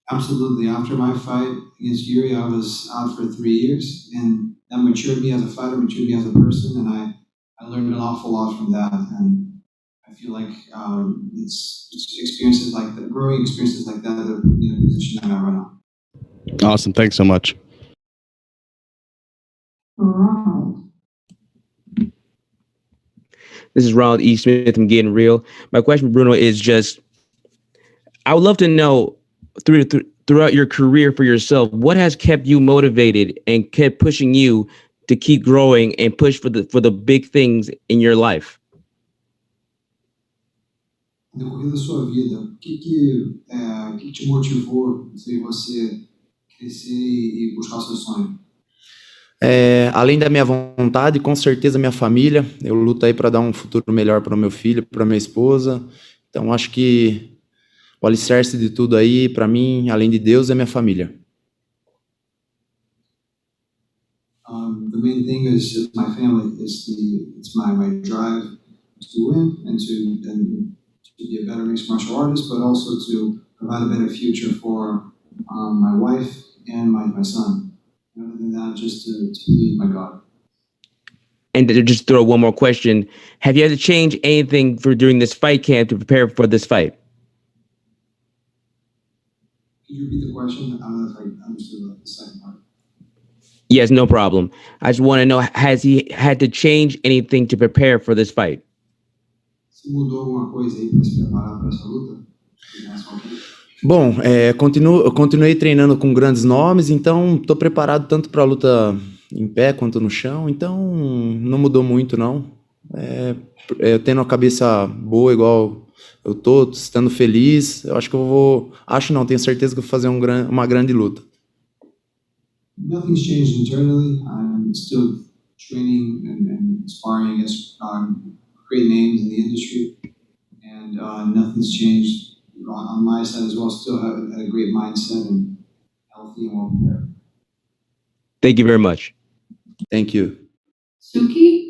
Absolutely. After my fight against Yuri, I was out for 3 years, and that matured me as a fighter, matured me as a person, and I learned an awful lot from that. And I feel like it's experiences like that, growing experiences like that put me in a position I'm at right now. Awesome. Thanks so much. Ronald. This is Ronald E. Smith from Getting Real. My question, Bruno, is just, I would love to know throughout your career for yourself, what has kept you motivated and kept pushing you to keep growing and push for the big things in your life? No decorrer da sua vida, o que te motivou a você crescer e buscar o seu sonho? Além da minha vontade, com certeza minha família. Eu luto aí para dar um futuro melhor para o meu filho, para minha esposa. Então acho que o alicerce de tudo aí, para mim, além de Deus, é minha família. The main thing is just my family. It's my drive to win and to be a better mixed martial artist, but also to provide a better future for my wife and my son. Other than that, just to believe my God. And to just throw one more question, have you had to change anything for during this fight camp to prepare for this fight? Could you repeat the question? I don't know if I understood the second part. Yes, no problem. I just want to know, has he had to change anything to prepare for this fight? Se mudou alguma coisa aí para se preparar para essa luta? Bom, eu continuei treinando com grandes nomes, então estou preparado tanto para a luta em pé quanto no chão, então não mudou muito, não. Eu tendo a cabeça boa, igual eu tô, estando feliz, eu acho que eu vou... tenho certeza que eu vou fazer uma grande luta. Nothing's changed internally. I'm still training and sparring against great names in the industry, and nothing's changed on my side as well. Still have a great mindset and healthy and well prepared. Thank you very much. Thank you. Suki?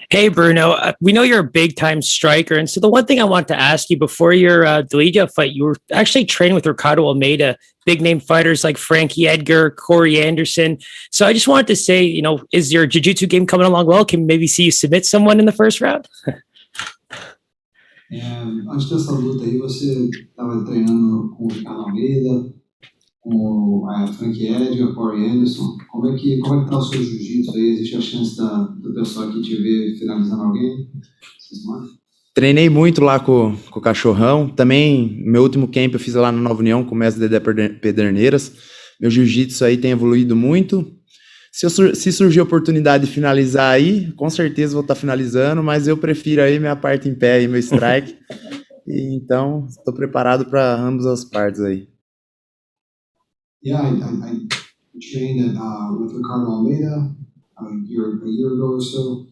Hey, Bruno, we know you're a big time striker. And so the one thing I want to ask you before your Delidia fight, you were actually training with Ricardo Almeida, big name fighters like Frankie Edgar, Corey Anderson. So I just wanted to say, is your jiu-jitsu game coming along well? Can we maybe see you submit someone in the first round? Antes dessa luta aí, você estava treinando com o Ricardo Almeida, com a Frankie Edgar, Corey Anderson. Como é que tá o seu jiu-jitsu aí? Existe a chance do pessoal aqui te ver finalizando alguém? Treinei muito lá com o Cachorrão. Também, meu último camp eu fiz lá na Nova União com o mestre Dedé Pederneiras. meu jiu-jitsu aí tem evoluído muito. Se surgir a oportunidade de finalizar aí, com certeza vou estar finalizando, mas eu prefiro aí minha parte em pé e meu strike. E então, estou preparado para ambas as partes aí. Yeah, I trained with Ricardo Almeida a year ago or so,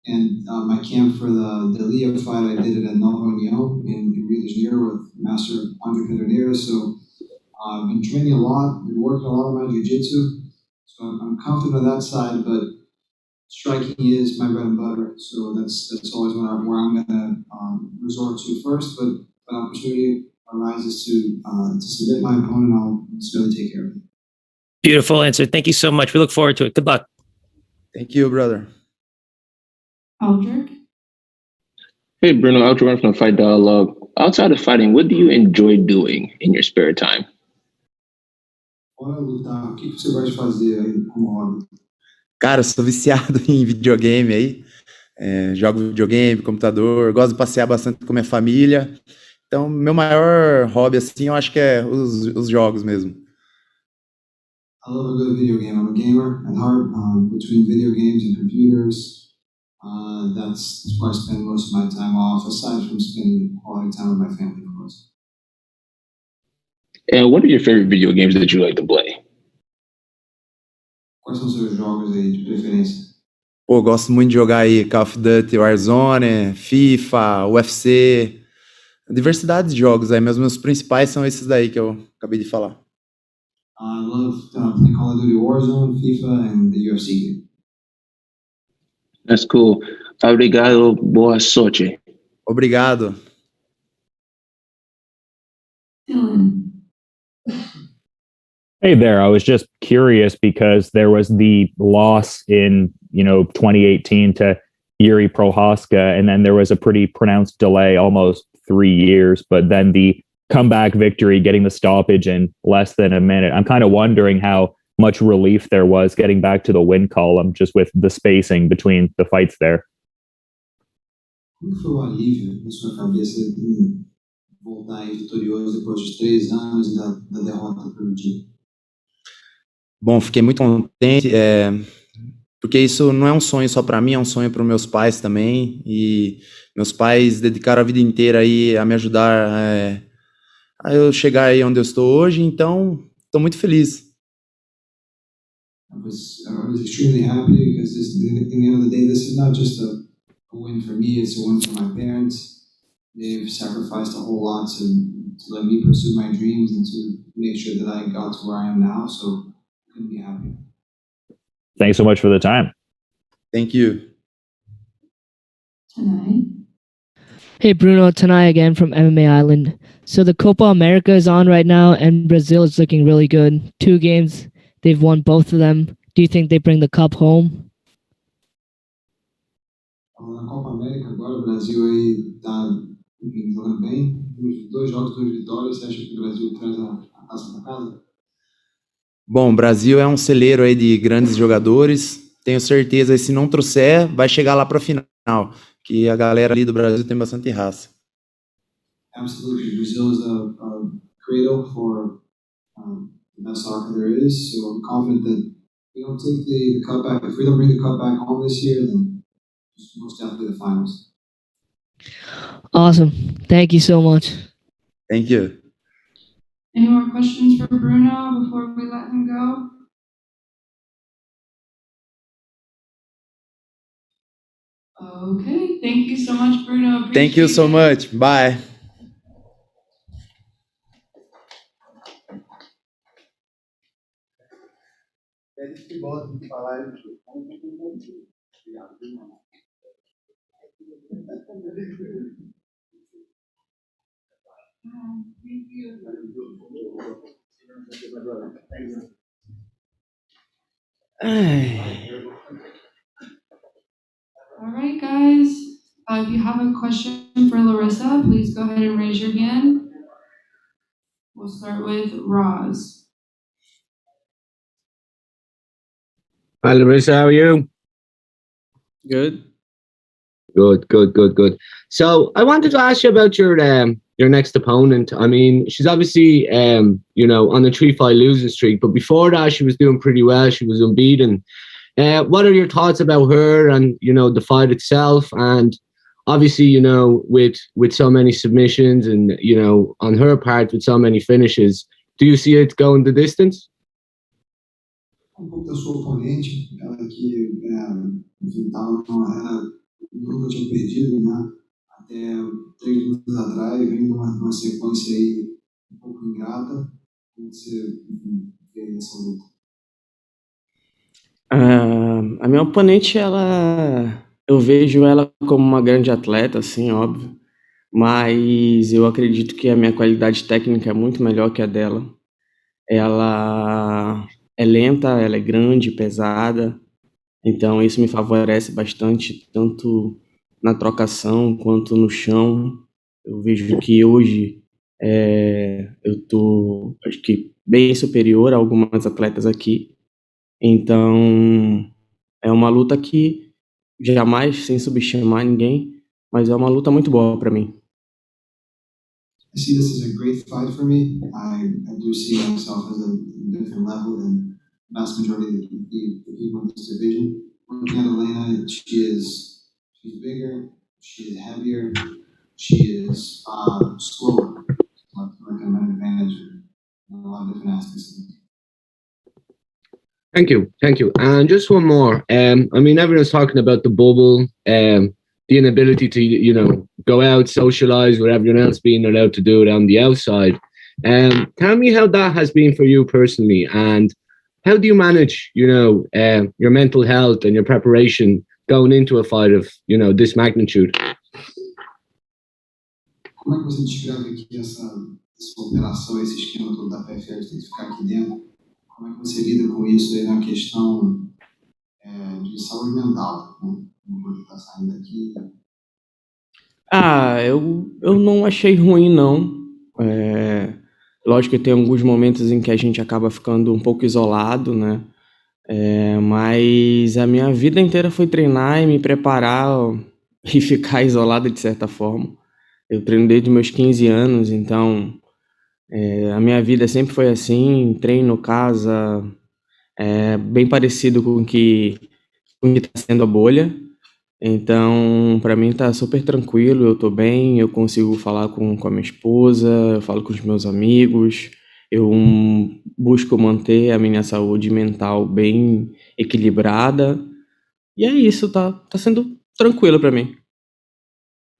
and my camp for the Delia fight, I did it at Nova União in Rio de Janeiro with Master Andre Pederneiras. So I've been training a lot, been working a lot on my jiu-jitsu. So I'm confident on that side, but striking is my bread and butter. So that's always where I'm going to resort to first. But if an opportunity arises to submit my opponent, I'll certainly take care of it. Beautiful answer. Thank you so much. We look forward to it. Good luck. Thank you, brother. Aldrich? Hey, Bruno, Aldrich from Fight Dialogue. Outside of fighting, what do you enjoy doing in your spare time? Fora lutar, o que você gosta de fazer aí como hobby? Cara, eu sou viciado em videogame aí. Jogo videogame, computador, gosto de passear bastante com minha família. Então, meu maior hobby, assim, eu acho que é os jogos mesmo. I love a good video game. I'm a gamer at heart. Between video games and computers, that's where I spend most of my time off, aside from spending quality time with my family, of course. And what are your favorite video games that you like to play? Quais são os seus jogos aí de preferência? Pô, gosto muito de jogar aí Call of Duty, Warzone, FIFA, UFC, diversidade de jogos aí, mas meus principais são esses daí que eu acabei de falar. I love playing Call of Duty Warzone, FIFA, and the UFC game. That's cool. Obrigado, boa sorte. Obrigado. Dylan. Hey there. I was just curious because there was the loss in, 2018 to Yuri Prohaska, and then there was a pretty pronounced delay, almost 3 years, but then the comeback victory, getting the stoppage in less than a minute. I'm kind of wondering how much relief there was getting back to the win column just with the spacing between the fights there. Como foi o alívio na sua cabeça em voltar aí vitorioso depois dos 3 anos da derrota pelo dia? Bom, fiquei muito contente, porque isso não é um sonho só para mim, é um sonho para os meus pais também, e meus pais dedicaram a vida inteira aí a me ajudar a eu chegar aí onde eu estou hoje, então estou muito feliz. I was extremely happy because in the end of the day, this is not just a win for me, it's a win for my parents. They've sacrificed a whole lot to let me pursue my dreams and to make sure that I got to where I am now, so I couldn't be happier. Thanks so much for the time. Thank you. Tonight. Hey Bruno, Tanai again from MMA Island. So the Copa America is on right now and Brazil is looking really good. 2 games, they've won both of them. Do you think they bring the cup home? Na Copa América agora, o Brasil aí tá jogando bem. 2 jogos, 2 vitórias. Você acha que o Brasil traz a taça para casa? Bom, o Brasil é um celeiro aí de grandes jogadores. Tenho certeza, se não trouxer, vai chegar lá para a final. Que a galera ali do Brasil tem bastante raça. Absolutely. Brazil is a cradle for the best soccer there is. So I'm confident that we don't take the cup back. If we don't bring the cup back home this year, then it's most definitely the finals. Awesome. Thank you so much. Thank you. Any more questions for Bruno before we let him go? Okay, thank you so much, Bruno. Thank you so much. Bye. All right, guys. If you have a question for Larissa, please go ahead and raise your hand. We'll start with Roz. Hi, Larissa. How are you? Good. Good. So I wanted to ask you about your your next opponent. I mean, she's obviously, you know, on a 3-fight losing streak, but before that, she was doing pretty well. She was unbeaten. What are your thoughts about her and, you know, the fight itself? And obviously, you know, with so many submissions and, you know, on her part with so many finishes, do you see it going the distance? Pouco da sua oponente, ela que, enfim, nunca tinha perdido, né? Até 3 lutas atrás, vem numa sequência aí pouco ingrata. Como você vê essa luta? A minha oponente, eu vejo ela como uma grande atleta, assim, óbvio, mas eu acredito que a minha qualidade técnica é muito melhor que a dela. Ela é lenta, ela é grande, pesada, então isso me favorece bastante, tanto na trocação quanto no chão. Eu vejo que hoje eu tô, acho que, bem superior a algumas atletas aqui. Então, é uma luta que jamais, sem subestimar ninguém, mas é uma luta muito boa para mim. I see this as a great fight for me. I do see myself as a different level than the vast majority of the people in this division. Looking at Elena, she's bigger, she is heavier, she is slower. So I feel like I'm at an advantage in a lot of different aspects of it. Thank you. And just one more. I mean, everyone's talking about the bubble, the inability to, you know, go out, socialize with everyone else being allowed to do it on the outside. Tell me how that has been for you personally, and how do you manage, you know, your mental health and your preparation going into a fight of, you know, this magnitude? Como é que você descreve aqui essa operação, esse esquema todo da PFL, tem que ficar aqui dentro? Como é que você lida com isso aí na questão de saúde mental, né? Não poder estar saindo daqui. Eu não achei ruim, não. Lógico que tem alguns momentos em que a gente acaba ficando um pouco isolado, né? Mas a minha vida inteira foi treinar e me preparar e ficar isolado de certa forma. Eu treino desde meus 15 anos, então a minha vida sempre foi assim, treino, casa, bem parecido com o que está sendo a bolha. Então, para mim tá super tranquilo, eu tô bem, eu consigo falar com a minha esposa, eu falo com os meus amigos, eu busco manter a minha saúde mental bem equilibrada, e é isso, tá sendo tranquilo para mim.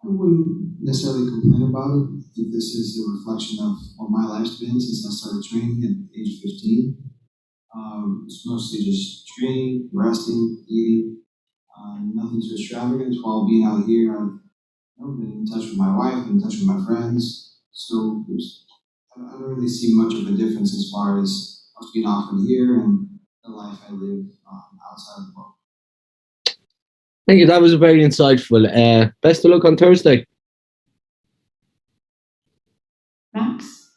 I wouldn't necessarily complain about it. I think this is a reflection of what my life's been since I started training at age 15. It's mostly just training, resting, eating, nothing too extravagant. While being out here, I've been in touch with my wife, been in touch with my friends. So I don't really see much of a difference as far as what's being offered here and the life I live outside of the book. Thank you. That was very insightful. Best of luck on Thursday. Max?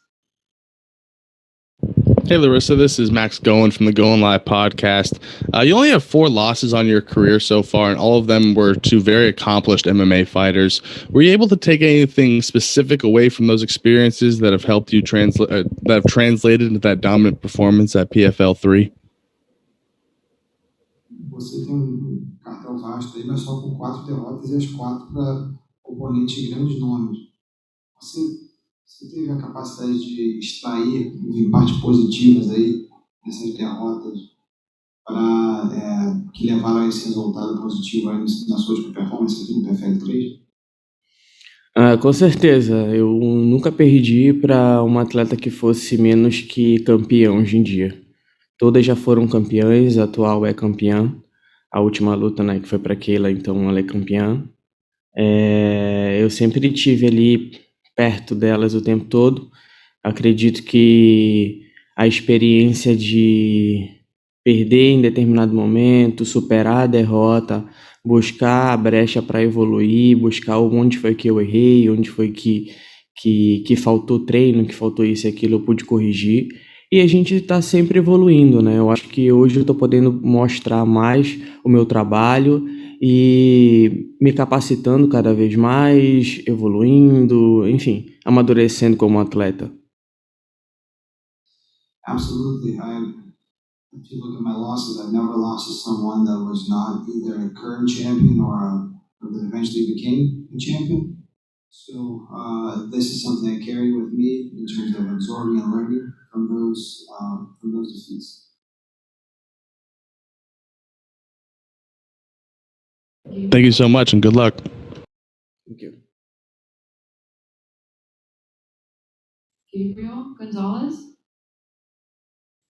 Hey, Larissa, this is Max Going from the Going Live podcast. You only have 4 losses on your career so far, and all of them were to very accomplished MMA fighters. Were you able to take anything specific away from those experiences that have helped you that have translated into that dominant performance at PFL 3? Você tem cartel vasto aí, mas só com 4 derrotas e as 4 para oponentes de grandes nomes. Você teve a capacidade de extrair partes positivas aí dessas derrotas para que levaram a esse resultado positivo aí na sua performance aqui no PFL 3? Com certeza. Eu nunca perdi para uma atleta que fosse menos que campeã hoje em dia. Todas já foram campeãs, a atual é campeã. A última luta, né, que foi para Kayla, então ela é campeã. Eu sempre tive ali perto delas o tempo todo. Acredito que a experiência de perder em determinado momento, superar a derrota, buscar a brecha para evoluir, buscar onde foi que eu errei, onde foi que faltou treino, que faltou isso e aquilo, eu pude corrigir. E a gente está sempre evoluindo, né? Eu acho que hoje eu estou podendo mostrar mais o meu trabalho e me capacitando cada vez mais, evoluindo, enfim, amadurecendo como atleta. Absolutely. If you look at my losses, I've never lost to someone that was not either a current champion or that eventually became a champion. So this is something I carry with me in terms of absorbing and learning from those defeats. Thank you so much and good luck. Thank you. Gabriel Gonzalez.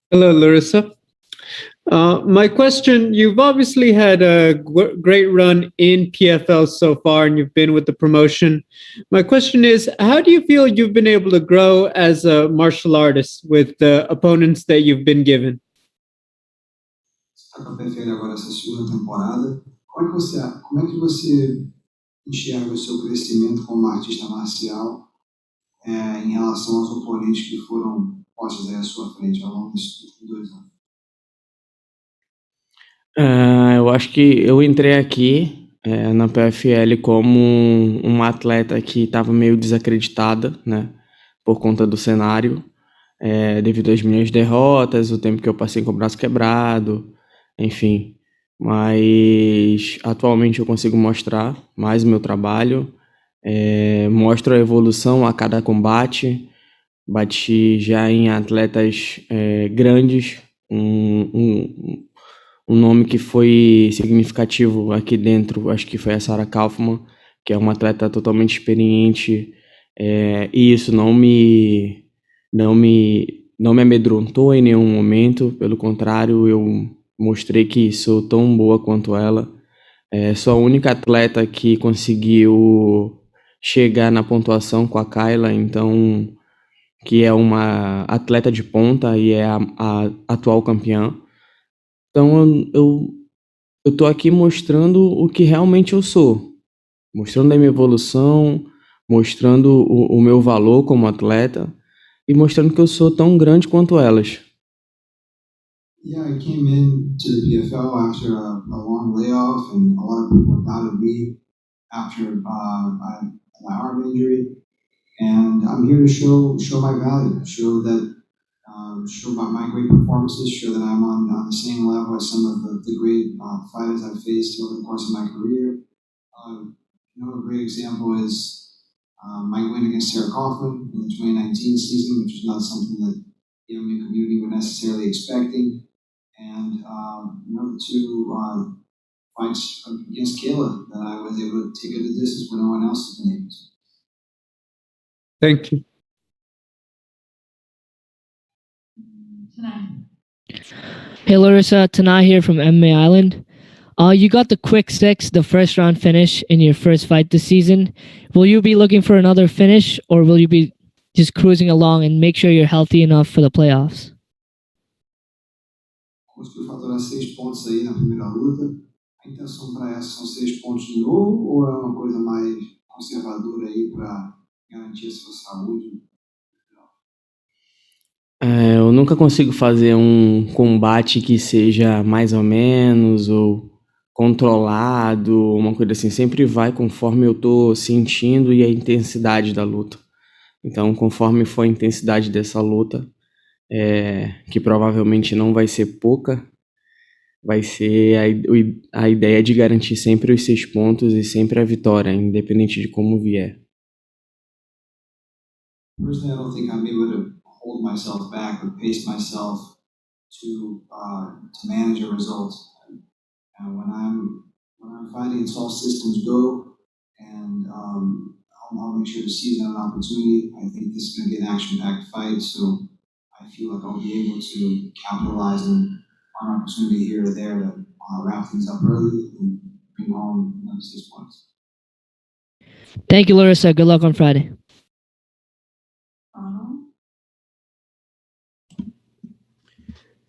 Hello, Larissa. My question, you've obviously had a great run in PFL so far, and you've been with the promotion. My question is, how do you feel you've been able to grow as a martial artist with the opponents that you've been given? Está com a PFL agora essa segunda temporada. Como é que você enxerga o seu crescimento como artista marcial em relação aos oponentes que foram postos aí à sua frente ao longo desses 2 anos? Eu acho que eu entrei aqui na PFL como uma atleta que estava meio desacreditada, né, por conta do cenário, devido às minhas derrotas, o tempo que eu passei com o braço quebrado, enfim. Mas atualmente eu consigo mostrar mais o meu trabalho, mostro a evolução a cada combate, bati já em atletas grandes, um nome que foi significativo aqui dentro, acho que foi a Sarah Kaufman, que é uma atleta totalmente experiente, e isso não me amedrontou em nenhum momento, pelo contrário, eu mostrei que sou tão boa quanto ela. Sou a única atleta que conseguiu chegar na pontuação com a Kayla, então, que é uma atleta de ponta e é a atual campeã. Então eu tô aqui mostrando o que realmente eu sou, mostrando a minha evolução, mostrando o meu valor como atleta e mostrando que eu sou tão grande quanto elas. Yeah, I came into the PFL after a long layoff, and a lot of people doubted me after my arm injury. And I'm here to show my value, show about my great performances, show that I'm on the same level as some of the great fighters I've faced over the course of my career. A great example is my win against Sarah Kaufman in the 2019 season, which was not something that the MMA community were necessarily expecting. And the 2 fights against Kayla that I was able to take it the distance when no one else has been able to. Thank you. Hey Larissa, Tanai here from MMA Island. You got the quick 6, the first round finish in your first fight this season. Will you be looking for another finish, or will you be just cruising along and make sure you're healthy enough for the playoffs? Conseguiu faturar 6 pontos aí na primeira luta. A intenção para essa são 6 pontos de novo, ou é uma coisa mais conservadora aí para garantir a sua saúde? Eu nunca consigo fazer um combate que seja mais ou menos, ou controlado, uma coisa assim. Sempre vai conforme eu tô sentindo e a intensidade da luta. Então, conforme for a intensidade dessa luta, que provavelmente não vai ser pouca, vai ser a ideia de garantir sempre os 6 pontos e sempre a vitória, independente de como vier. Personally, I don't think I'm able to hold myself back or pace myself to manage a result. And when I'm fighting, it's all systems go, and I'll make sure to seize an opportunity. I think this is going to be an action-packed fight, so I feel like I'll be able to capitalize on an opportunity here or there to wrap things up early and bring home 6 points. Thank you, Larissa. Good luck on Friday.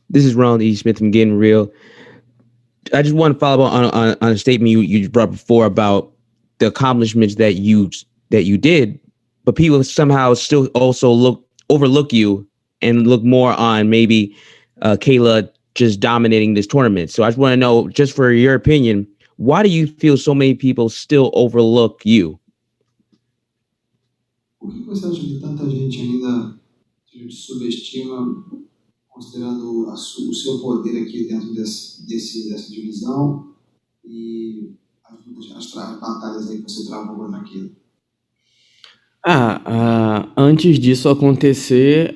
This is Ronald E. Smith from Getting Real. I just want to follow up on a statement you brought before about the accomplishments that you did, but people somehow still also overlook you and look more on maybe Kayla just dominating this tournament. So I just want to know, just for your opinion, Why do you feel so many people still overlook you? Por que você acha que tanta gente ainda te subestima, considerando o seu poder aqui dentro dessa divisão e as batalhas aí que você travou contra aquilo? Antes disso acontecer,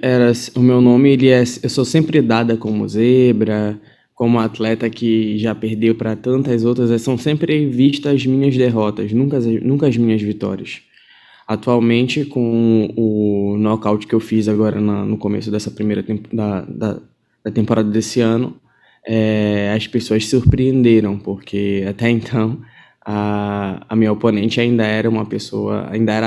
o meu nome, eu sou sempre dada como zebra, como atleta que já perdeu para tantas outras, são sempre vistas as minhas derrotas, nunca as minhas vitórias. Atualmente, com o nocaute que eu fiz agora no começo dessa primeira da temporada desse ano, as pessoas se surpreenderam, porque até então a minha oponente ainda era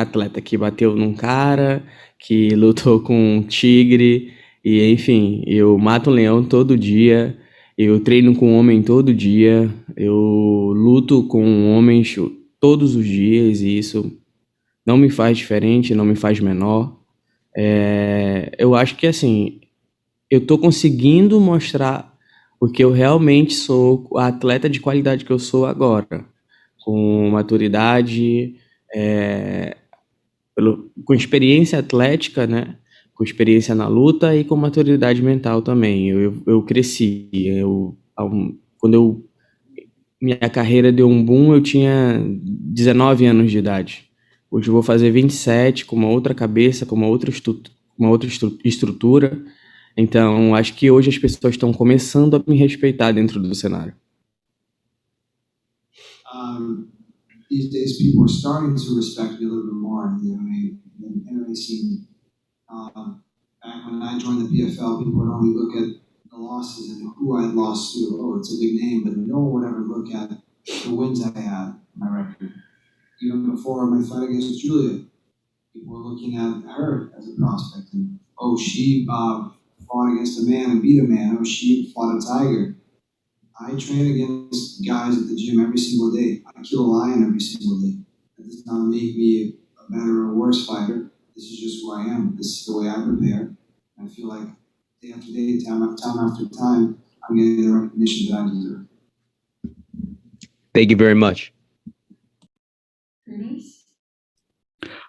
atleta que bateu num cara, que lutou com um tigre, e enfim, eu mato um leão todo dia, eu treino com um homem todo dia, eu luto com homens todos os dias, e isso não me faz diferente, não me faz menor. Eu acho que assim, eu tô conseguindo mostrar o que eu realmente sou, a atleta de qualidade que eu sou agora, com maturidade, com experiência atlética, né? Com experiência na luta e com maturidade mental também. Eu cresci. Quando minha carreira deu um boom, eu tinha 19 anos de idade. Hoje eu vou fazer 27, com uma outra cabeça, com uma outra estrutura. Então, acho que hoje as pessoas estão começando a me respeitar dentro do cenário. These days, people are starting to respect me a little bit more in the MMA scene. Back when I joined the PFL, people would only look at the losses and who I had lost to. Oh, it's a big name, but no one would ever look at the wins I had, my record. Even before my fight against Julia, people were looking at her as a prospect. And, oh, she fought against a man and beat a man. Oh, she fought a tiger. I train against guys at the gym every single day. I kill a lion every single day. That does not make me a better or worse fighter. This is just who I am. This is the way I prepare. I feel like day after day, time after time, I'm getting the recognition that I deserve. Thank you very much.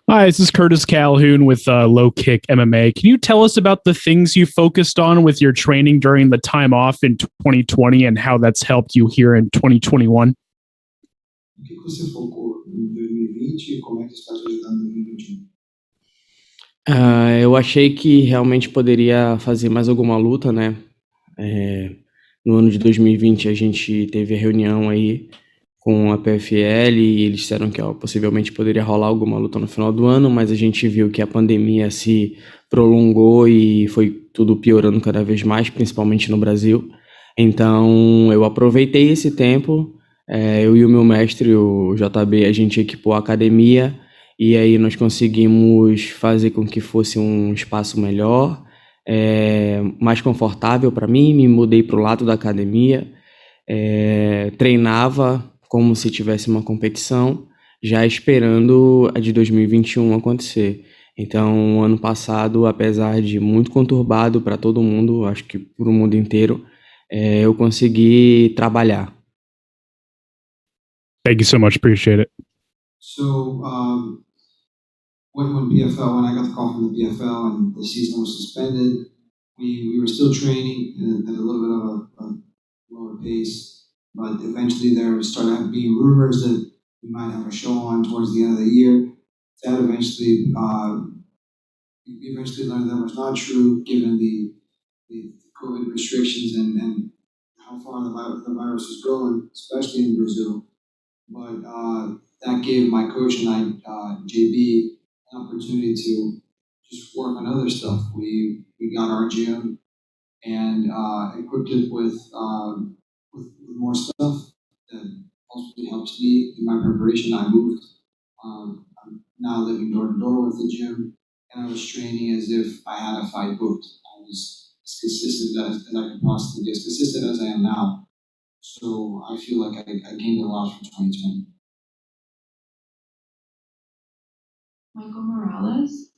Hi, this is Curtis Calhoun with Low Kick MMA. Can you tell us about the things you focused on with your training during the time off in 2020 and how that's helped you here in 2021? O que você focou em 2020 e como é que está te ajudando em 2021? Eu achei que realmente poderia fazer mais alguma luta, né? No ano de 2020 a gente teve a reunião aí com a PFL e eles disseram que possivelmente poderia rolar alguma luta no final do ano, mas a gente viu que a pandemia se prolongou e foi tudo piorando cada vez mais, principalmente no Brasil. Então eu aproveitei esse tempo, eu e o meu mestre, o JB, a gente equipou a academia e aí nós conseguimos fazer com que fosse um espaço melhor, mais confortável para mim. Me mudei para o lado da academia, treinava como se tivesse uma competição, já esperando a de 2021 acontecer. Então, ano passado, apesar de muito conturbado para todo mundo, acho que para o mundo inteiro, eu consegui trabalhar. Thank you so much. Appreciate it. So, when I got the call from the PFL and the season was suspended, we were still training at a little bit of a lower pace. But eventually there started being rumors that we might have a show on towards the end of the year. That eventually, we eventually learned that was not true given the COVID restrictions and how far the virus is growing, especially in Brazil. But that gave my coach and I, JB, an opportunity to just work on other stuff. We got our gym and equipped it with more stuff that ultimately helps me in my preparation. I moved. I'm now living door to door with the gym, and I was training as if I had a fight booked. I was as consistent as I could possibly be, as consistent as I am now. So I feel like I gained a lot from 2020. Michael Morales.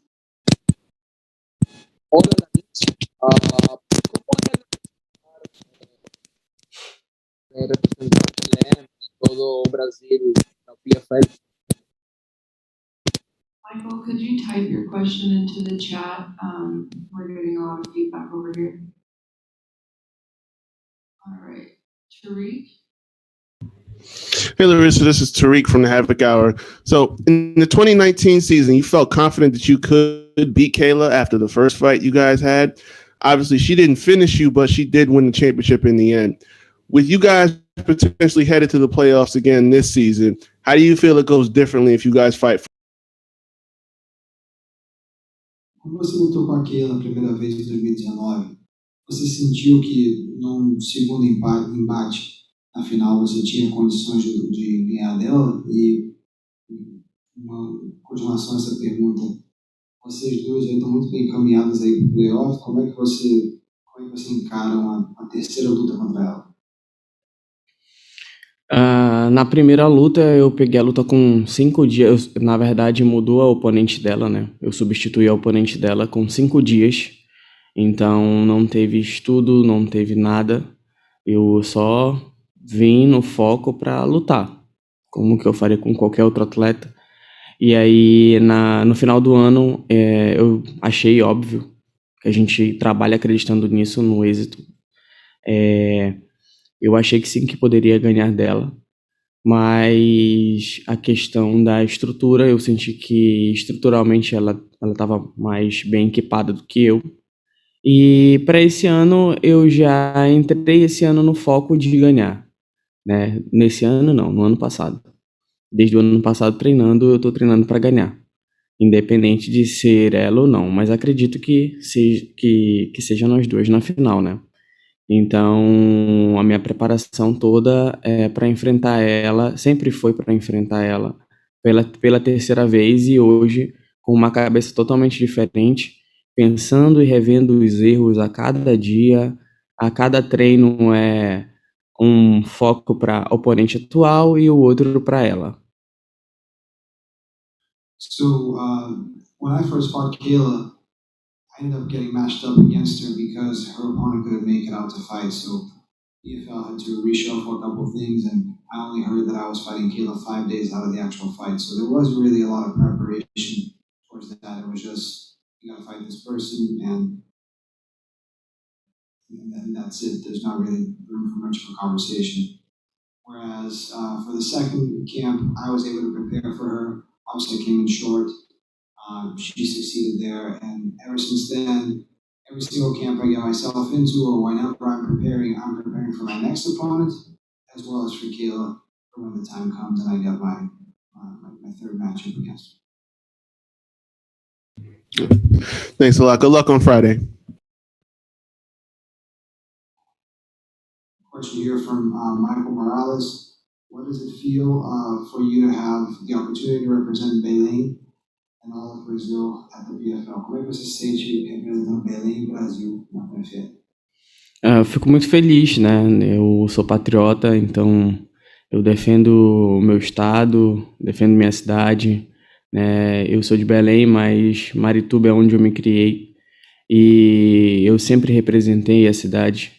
Representante Lam y todo o Brasil na PFL. Michael, could you type your question into the chat? We're getting a lot of feedback over here. All right, Tariq. Hey, Larissa, this is Tariq from the Havoc Hour. So, in the 2019 season, you felt confident that you could beat Kayla after the first fight you guys had. Obviously, she didn't finish you, but she did win the championship in the end. With you guys potentially headed to the playoffs again this season, how do you feel it goes differently if you guys fight? Quando você lutou com a Kayla a primeira vez em 2019, você sentiu que num segundo embate na final você tinha condições de ganhar dela? E uma continuação dessa pergunta, vocês dois já estão muito bem encaminhados aí para o playoff, como é que você encaram a terceira luta contra ela? Na primeira luta, eu peguei a luta com 5 dias. Na verdade, mudou a oponente dela, né? Eu substituí a oponente dela com 5 dias. Então, não teve estudo, não teve nada. Eu só vim no foco para lutar, como que eu faria com qualquer outro atleta. E aí, no final do ano, eu achei óbvio que a gente trabalha acreditando nisso, no êxito. Eu achei que sim, que poderia ganhar dela, mas a questão da estrutura, eu senti que estruturalmente ela estava mais bem equipada do que eu. E para esse ano, eu já entrei esse ano no foco de ganhar, né? Nesse ano não, no ano passado. Desde o ano passado treinando, eu estou treinando para ganhar, independente de ser ela ou não, mas acredito que seja nós dois na final, né? Então, a minha preparação toda é para enfrentar ela, sempre foi para enfrentar ela pela terceira vez e hoje com uma cabeça totalmente diferente, pensando e revendo os erros a cada dia, a cada treino é um foco para oponente atual e o outro para ela. So, when I first fought Kayla, I ended up getting matched up against her because her opponent couldn't make it out to fight. So PFL had to reshuffle a couple of things, and I only heard that I was fighting Kayla 5 days out of the actual fight. So there wasn't really a lot of preparation towards that. It was just, you gotta fight this person, and that's it. There's not really room for much of a conversation. Whereas for the second camp, I was able to prepare for her. Obviously, I came in short. She succeeded there, and ever since then, every single camp I get myself into, or whenever I'm preparing for my next opponent, as well as for Kayla, for when the time comes and I get my third matchup against her. Thanks a lot. Good luck on Friday. Question here from Michael Morales. What does it feel for you to have the opportunity to represent Belém and all of Brazil at the PFL? Como é que você se sente representando Belém e Brasil na PFL? Eu fico muito feliz, né? Eu sou patriota, então eu defendo o meu estado, defendo minha cidade, né? Eu sou de Belém, mas Marituba é onde eu me criei e eu sempre representei a cidade.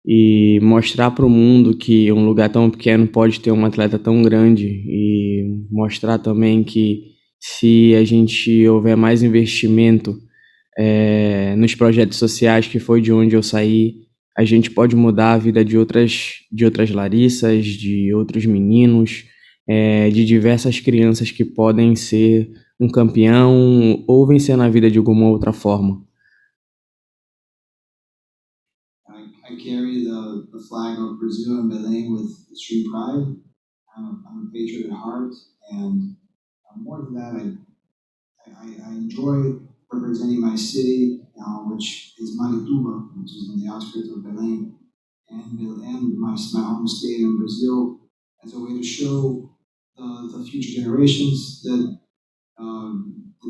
E mostrar para o mundo que um lugar tão pequeno pode ter um atleta tão grande e mostrar também que se a gente houver mais investimento nos projetos sociais, que foi de onde eu saí, a gente pode mudar a vida de outras Larissas, de outros meninos, de diversas crianças que podem ser um campeão ou vencer na vida de alguma outra forma. I carry the flag of Brazil and Belém with extreme pride. I'm a patriot at heart, and more than that, I enjoy representing my city, which is Marituba, which is on the outskirts of Belém, and my home state in Brazil, as a way to show the future generations that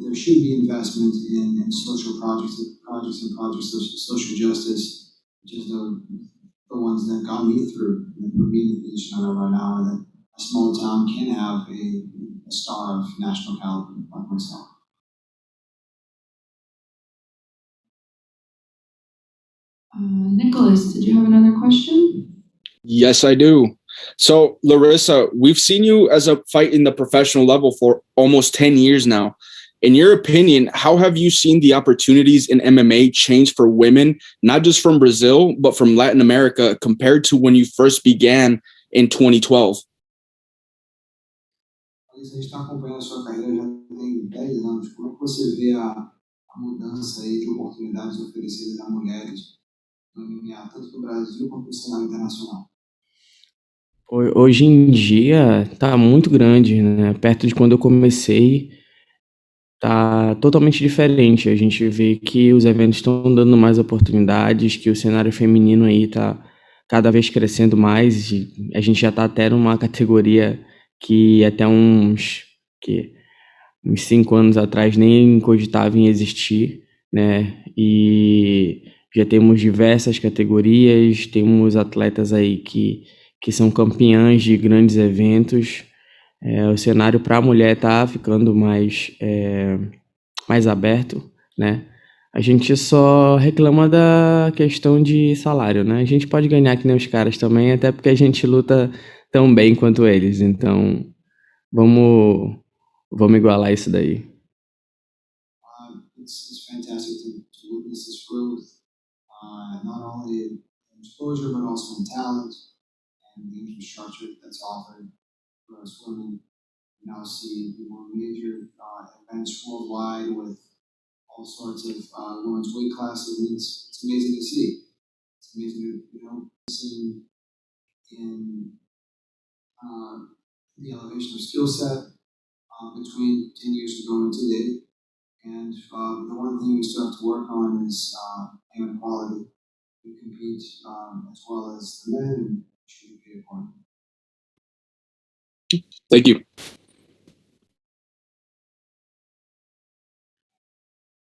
there should be investment in social projects of social justice, which is the ones that got me through and put me in the position I'm in right now, and that a small town can have a star of national caliber like myself. Nicholas, did you have another question? Yes, I do. So, Larissa, we've seen you as a fight in the professional level for almost 10 years now. In your opinion, how have you seen the opportunities in MMA change for women, not just from Brazil, but from Latin America compared to when you first began in 2012? A gente está acompanhando a sua carreira já tem 10 anos. Como é que você vê a mudança aí de oportunidades oferecidas a mulheres no MMA, tanto no Brasil quanto no cenário internacional? Hoje em dia tá muito grande, né? Perto de quando eu comecei, tá totalmente diferente. A gente vê que os eventos estão dando mais oportunidades, que o cenário feminino aí tá cada vez crescendo mais. E a gente já tá até numa categoria que até uns 5 anos atrás nem cogitava em existir, né? E já temos diversas categorias, temos atletas aí que são campeãs de grandes eventos. O cenário para a mulher tá ficando mais aberto, né? A gente só reclama da questão de salário, né? A gente pode ganhar que nem os caras também, até porque a gente luta tão bem quanto eles. Então, vamos igualar isso daí. It's fantastic to witness this growth, not only in exposure, but also in talent and the infrastructure that's offered for us women. We now see more major events worldwide with all sorts of women's weight classes, and it's amazing to see. It's amazing to in the elevation of skill set between 10 years ago and today. And the one thing we still have to work on is payment quality. We compete as well as the men and should be paid for. Thank you.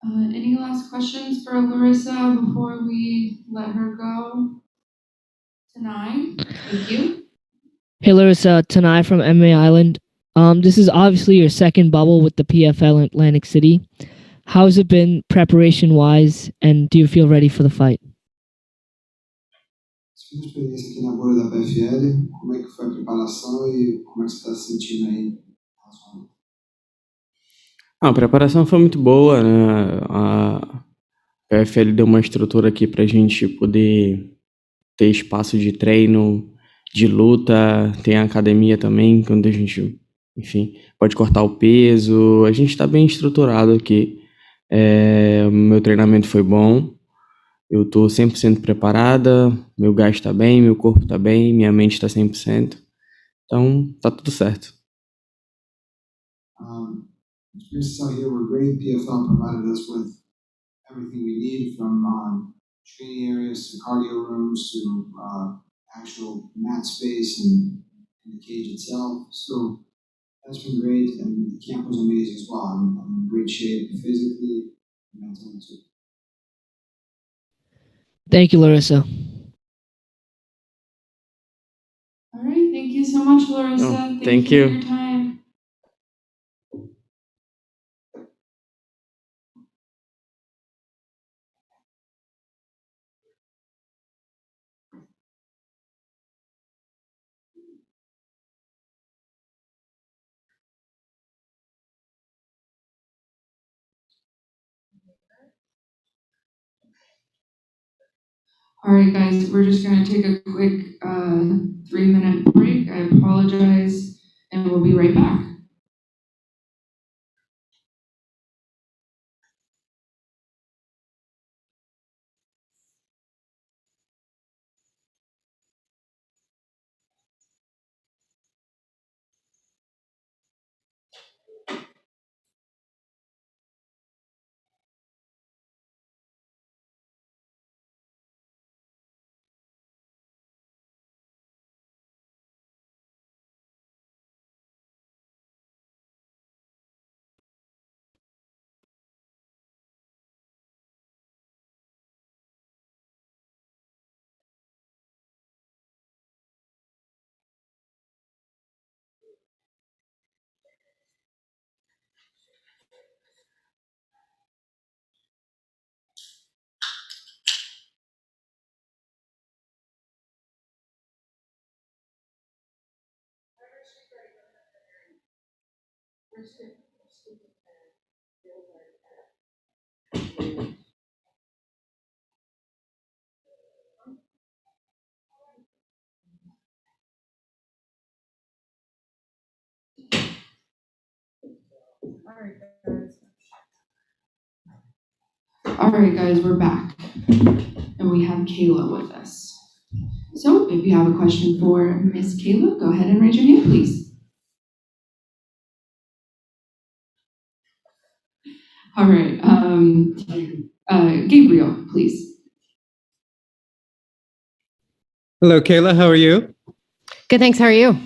Any last questions for Larissa before we let her go? Tanai, thank you. Hey Larissa, Tanai from MMA Island. This is obviously your second bubble with the PFL in Atlantic City. How's it been preparation-wise, and do you feel ready for the fight? Segunda experiência aqui na bolha da PFL, como é que foi a preparação e como é que você está se sentindo aí? A preparação foi muito boa, né? A PFL deu uma estrutura aqui para a gente poder ter espaço de treino, de luta, tem a academia também, quando a gente, enfim, pode cortar o peso. A gente está bem estruturado aqui. Meu treinamento foi bom, eu estou 100% preparada, meu gás está bem, meu corpo está bem, minha mente está 100%. Então, tá tudo certo. Experiences out here were great. PFL provided us with everything we need, from training areas to cardio rooms to actual mat space and the cage itself. So that's been great, and the camp was amazing as well. I'm in great shape physically and mentally too. Thank you, Larissa. All right, thank you so much, Larissa. Thank you. you. For your time. All right, guys, we're just going to take a quick 3-minute break. I apologize, and we'll be right back. All right, guys, we're back. And we have Kayla with us. So if you have a question for Miss Kayla, go ahead and raise your hand, please. All right, Gabriel, please. Hello, Kayla. How are you? Good, thanks. How are you?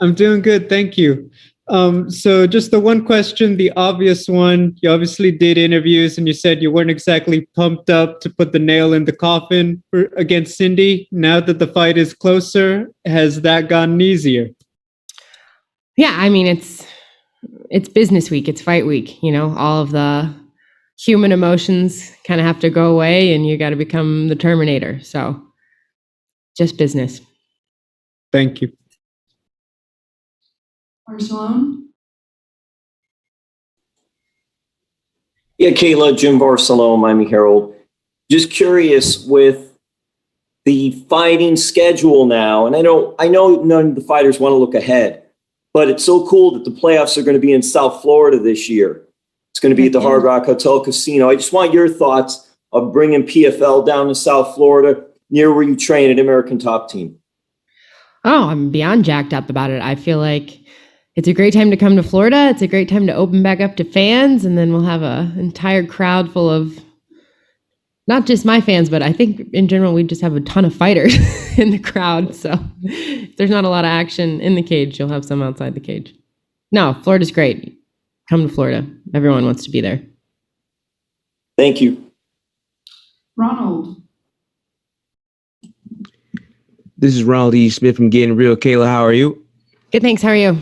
I'm doing good, thank you. So just the one question, the obvious one. You obviously did interviews and you said you weren't exactly pumped up to put the nail in the coffin against Cindy. Now that the fight is closer, has that gotten easier? Yeah, I mean, it's business week, it's fight week, you know, all of the human emotions kind of have to go away and you got to become the Terminator. So just business. Thank you. Barcelona? Yeah, Kayla, Jim Barcelona, Miami Herald. Just curious with the fighting schedule now, and I know none of the fighters want to look ahead, but it's so cool that the playoffs are going to be in South Florida this year. It's going to be at the Hard Rock Hotel Casino. I just want your thoughts of bringing PFL down to South Florida, near where you train at American Top Team. Oh, I'm beyond jacked up about it. I feel like it's a great time to come to Florida. It's a great time to open back up to fans, and then we'll have an entire crowd full of not just my fans, but I think in general we just have a ton of fighters in the crowd. So if there's not a lot of action in the cage, you'll have some outside the cage. No, Florida's great. Come to Florida. Everyone wants to be there. Thank you. Ronald. This is Ronald E. Smith from Getting Real. Kayla, how are you? Good, thanks. How are you?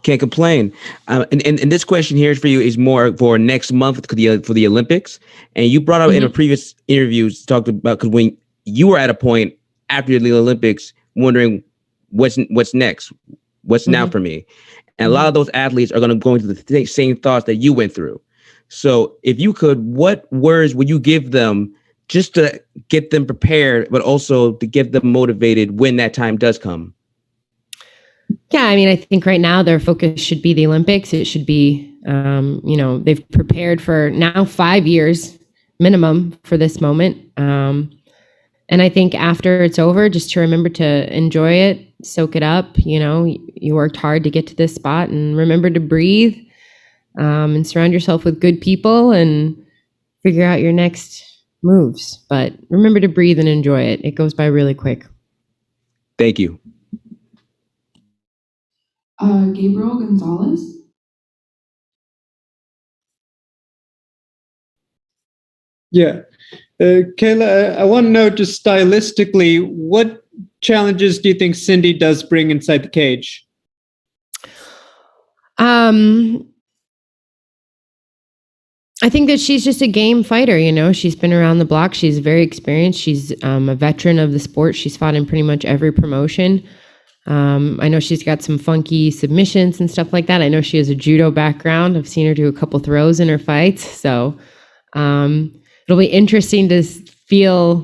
Can't complain. And this question here for you is more for next month for the Olympics. And you brought up in a previous interviews talked about because when you were at a point after the Olympics wondering what's next, what's now for me, and a lot of those athletes are going to go into the same thoughts that you went through. So if you could, what words would you give them just to get them prepared, but also to get them motivated when that time does come? Yeah, I mean, I think right now their focus should be the Olympics. It should be, they've prepared for now 5 years minimum for this moment. And I think after it's over, just to remember to enjoy it, soak it up. You know, you worked hard to get to this spot, and remember to breathe and surround yourself with good people and figure out your next moves. But remember to breathe and enjoy it. It goes by really quick. Thank you. Gabriel Gonzalez. Yeah. Kayla, I want to know just stylistically, what challenges do you think Cindy does bring inside the cage? I think that she's just a game fighter, you know. She's been around the block. She's very experienced. She's a veteran of the sport. She's fought in pretty much every promotion. I know she's got some funky submissions and stuff like that. I know she has a judo background. I've seen her do a couple throws in her fights. So it'll be interesting to feel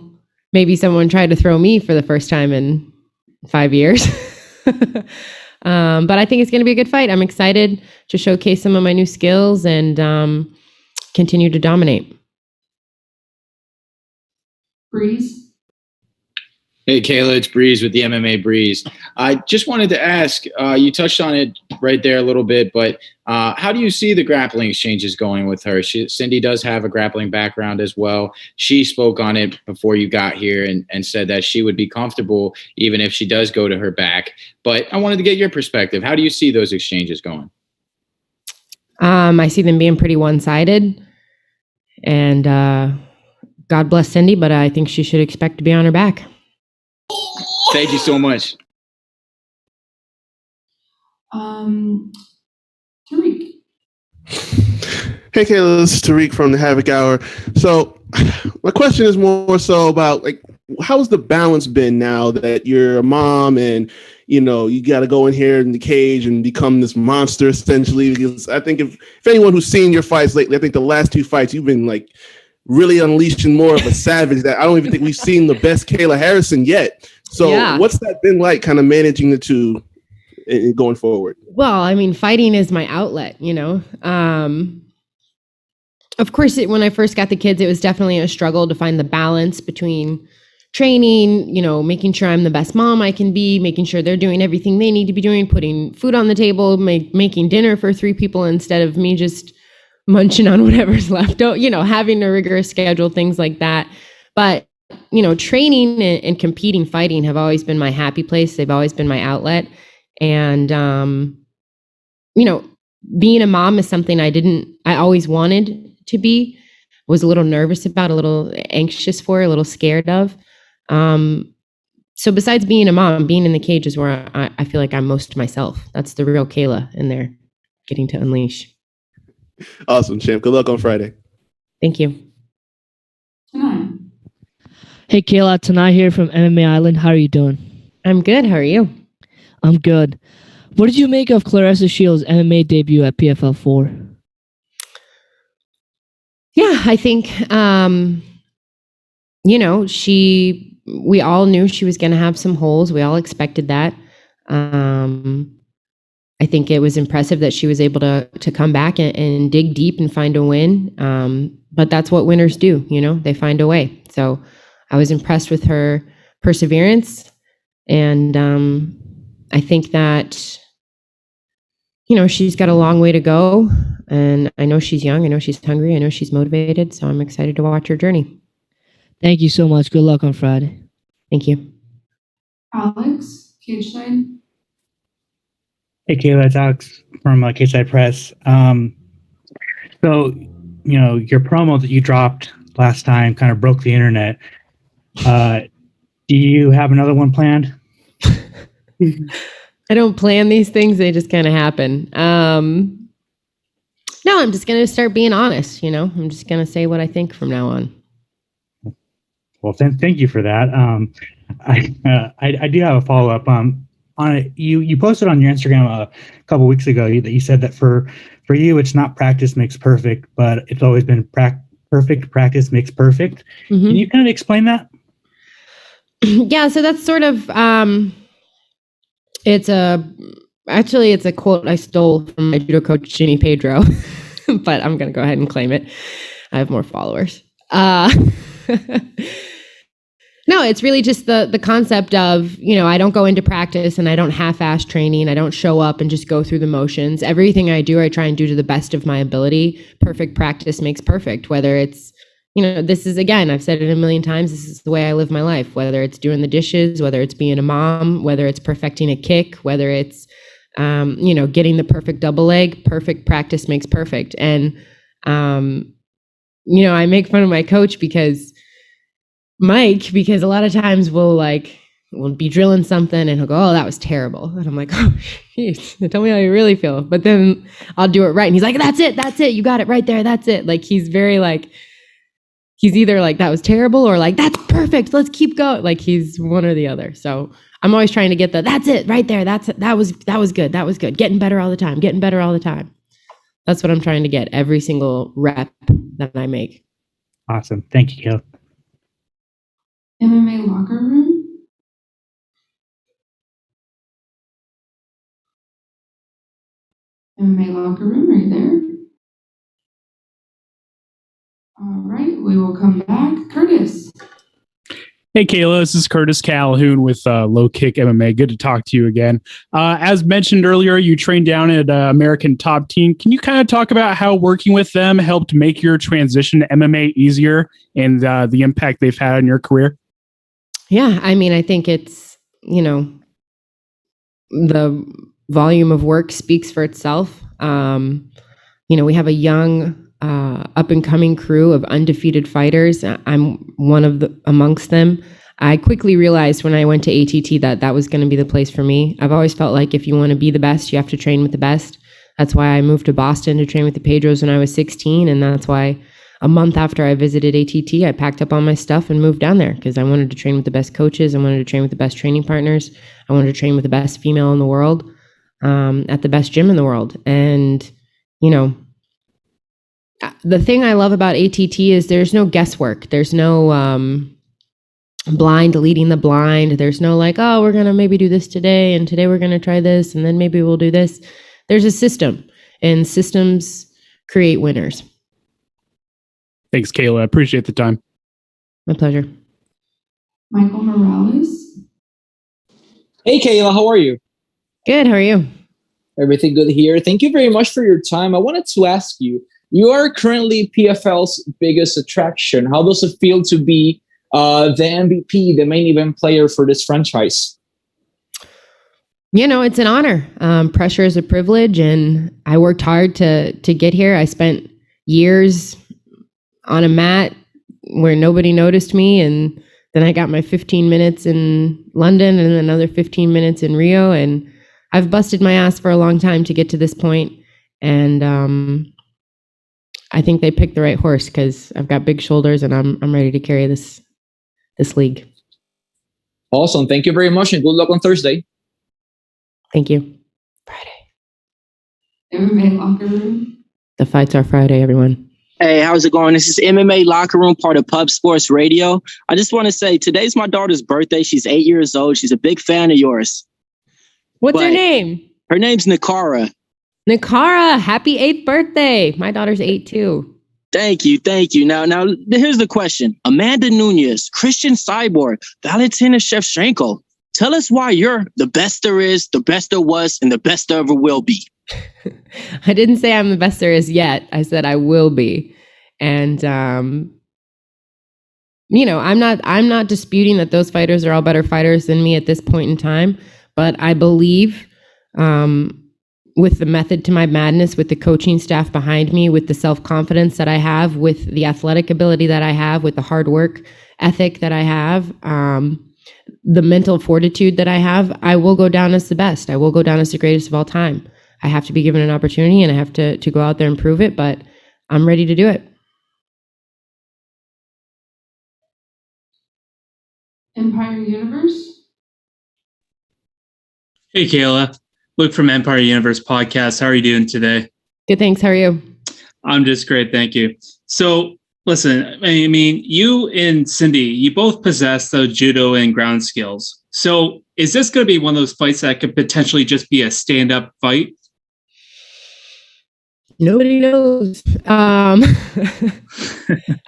maybe someone tried to throw me for the first time in 5 years. But I think it's going to be a good fight. I'm excited to showcase some of my new skills and continue to dominate. Breeze. Hey, Kayla, it's Breeze with the MMA Breeze. I just wanted to ask, you touched on it right there a little bit, but how do you see the grappling exchanges going with her? Cindy does have a grappling background as well. She spoke on it before you got here and said that she would be comfortable even if she does go to her back. But I wanted to get your perspective. How do you see those exchanges going? I see them being pretty one-sided. And God bless Cindy, but I think she should expect to be on her back. Thank you so much. Tariq. Hey, Kayla, this is Tariq from the Havoc Hour. So my question is more so about, like, how's the balance been now that you're a mom and, you got to go in here in the cage and become this monster essentially. Because I think if anyone who's seen your fights lately, I think the last 2 fights you've been like really unleashing more of a savage that I don't even think we've seen the best Kayla Harrison yet. So what's that been like, kind of managing the two and going forward? Well, I mean, fighting is my outlet, Of course, when I first got the kids, it was definitely a struggle to find the balance between training, making sure I'm the best mom I can be, making sure they're doing everything they need to be doing, putting food on the table, making dinner for 3 people instead of me just munching on whatever's left, having a rigorous schedule, things like that. But, training and competing, fighting have always been my happy place. They've always been my outlet. And, being a mom is something I always wanted to be, was a little nervous about, a little anxious for, a little scared of. So besides being a mom, being in the cage is where I feel like I'm most myself. That's the real Kayla in there, getting to unleash. Awesome, champ. Good luck on Friday. Thank you. Hey, Kayla, Tanai here from MMA Island. How are you doing? I'm good. How are you? I'm good. What did you make of Clarissa Shields' MMA debut at PFL 4? Yeah, I think, we all knew she was going to have some holes. We all expected that. I think it was impressive that she was able to come back and dig deep and find a win. But that's what winners do, they find a way. So I was impressed with her perseverance. And I think that, she's got a long way to go. And I know she's young. I know she's hungry. I know she's motivated. So I'm excited to watch her journey. Thank you so much. Good luck on Friday. Thank you. Alex, cage side. Hey, Kayla, it's Alex from Cage Side Press. So, your promo that you dropped last time kind of broke the internet. Do you have another one planned? I don't plan these things. They just kind of happen. No, I'm just going to start being honest. I'm just going to say what I think from now on. Well, thank you for that. I do have a follow-up. You posted on your Instagram a couple weeks ago that you said that for you, it's not practice makes perfect, but it's always been perfect practice makes perfect. Mm-hmm. Can you kind of explain that? Yeah, so that's sort of it's a quote I stole from my judo coach Ginny Pedro, but I'm going to go ahead and claim it. I have more followers. No, it's really just the concept of, I don't go into practice and I don't half-ass training. I don't show up and just go through the motions. Everything I do, I try and do to the best of my ability. Perfect practice makes perfect. Whether it's, this is, again, I've said it a million times, this is the way I live my life. Whether it's doing the dishes, whether it's being a mom, whether it's perfecting a kick, whether it's, getting the perfect double leg, perfect practice makes perfect. And, I make fun of my coach Mike, because a lot of times we'll be drilling something and he'll go, "Oh, that was terrible." And I'm like, "Oh, geez, tell me how you really feel." But then I'll do it right. And he's like, that's it. You got it right there. That's it. Like, he's very he's either like, that was terrible, or like, that's perfect. Let's keep going. Like, he's one or the other. So I'm always trying to get that's it right there. That was good. That was good. Getting better all the time. That's what I'm trying to get every single rep that I make. Awesome. Thank you, Kayla. MMA locker room. MMA locker room, right there. All right, we will come back. Curtis. Hey, Kayla, this is Curtis Calhoun with Low Kick MMA. Good to talk to you again. As mentioned earlier, you trained down at American Top Team. Can you kind of talk about how working with them helped make your transition to MMA easier and the impact they've had on your career? Yeah, I mean, I think it's, the volume of work speaks for itself. We have a young, up-and-coming crew of undefeated fighters. I'm one amongst them. I quickly realized when I went to ATT that was going to be the place for me. I've always felt like if you want to be the best, you have to train with the best. That's why I moved to Boston to train with the Pedros when I was 16, and that's why a month after I visited ATT, I packed up all my stuff and moved down there because I wanted to train with the best coaches. I wanted to train with the best training partners. I wanted to train with the best female in the world, at the best gym in the world. And, the thing I love about ATT is there's no guesswork. There's no blind leading the blind. There's no like, oh, we're going to maybe do this today, and today we're going to try this, and then maybe we'll do this. There's a system, and systems create winners. Thanks, Kayla. Appreciate the time. My pleasure. Michael Morales. Hey, Kayla, how are you? Good. How are you? Everything good here. Thank you very much for your time. I wanted to ask you, you are currently PFL's biggest attraction. How does it feel to be the MVP, the main event player for this franchise? It's an honor. Pressure is a privilege, and I worked hard to get here. I spent years on a mat where nobody noticed me, and then I got my 15 minutes in London and another 15 minutes in Rio, and I've busted my ass for a long time to get to this point. And I think they picked the right horse because I've got big shoulders and I'm ready to carry this league. Awesome. Thank you very much, and good luck on Thursday. Thank you. MMA locker room. The fights are Friday, everyone. Hey, how's it going? This is MMA Locker Room, part of Pub Sports Radio. I just want to say today's my daughter's birthday. She's 8 years old. She's a big fan of yours. What's her name? Her name's Nikara. Nikara, happy 8th birthday. My daughter's 8 too. Thank you. Now, here's the question. Amanda Nunes, Christian Cyborg, Valentina Shevchenko. Tell us why you're the best there is, the best there was, and the best there ever will be. I didn't say I'm the best there is yet. I said I will be. And, I'm not disputing that those fighters are all better fighters than me at this point in time. But I believe with the method to my madness, with the coaching staff behind me, with the self-confidence that I have, with the athletic ability that I have, with the hard work ethic that I have, the mental fortitude that I have, I will go down as the best. I will go down as the greatest of all time. I have to be given an opportunity, and I have to go out there and prove it, but I'm ready to do it. Empire Universe. Hey, Kayla. Luke from Empire Universe Podcast. How are you doing today? Good, thanks. How are you? I'm just great. Thank you. So, listen, I mean, you and Cindy, you both possess those judo and ground skills. So, is this going to be one of those fights that could potentially just be a stand-up fight? Nobody knows. I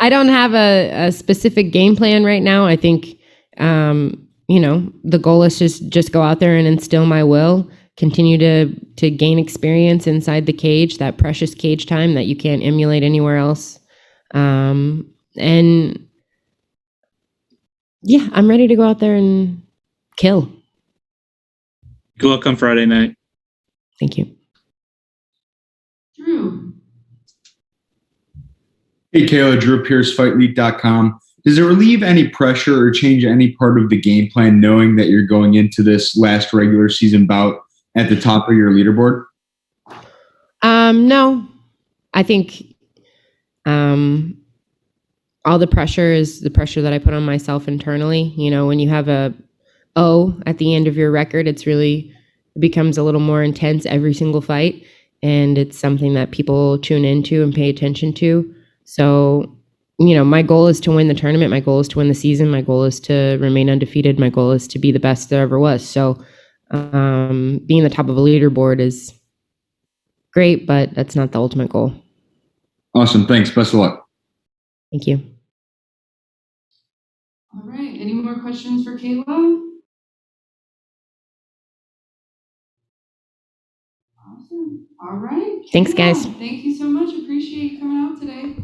don't have a specific game plan right now. I think, the goal is just go out there and instill my will, continue to gain experience inside the cage, that precious cage time that you can't emulate anywhere else. And yeah, I'm ready to go out there and kill. Good luck on Friday night. Thank you. Drew. Hey, Kayla, Drew Pierce, FightLeague.com. Does it relieve any pressure or change any part of the game plan knowing that you're going into this last regular season bout at the top of your leaderboard? No. I think all the pressure is the pressure that I put on myself internally. When you have a O at the end of your record, it becomes a little more intense every single fight. And it's something that people tune into and pay attention to. So, my goal is to win the tournament. My goal is to win the season. My goal is to remain undefeated. My goal is to be the best there ever was. So being the top of a leaderboard is great, but that's not the ultimate goal. Awesome. Thanks. Best of luck. Thank you. All right. Any more questions for Kayla? Awesome. All right. Thanks, guys. Thank you so much. Appreciate you coming out today.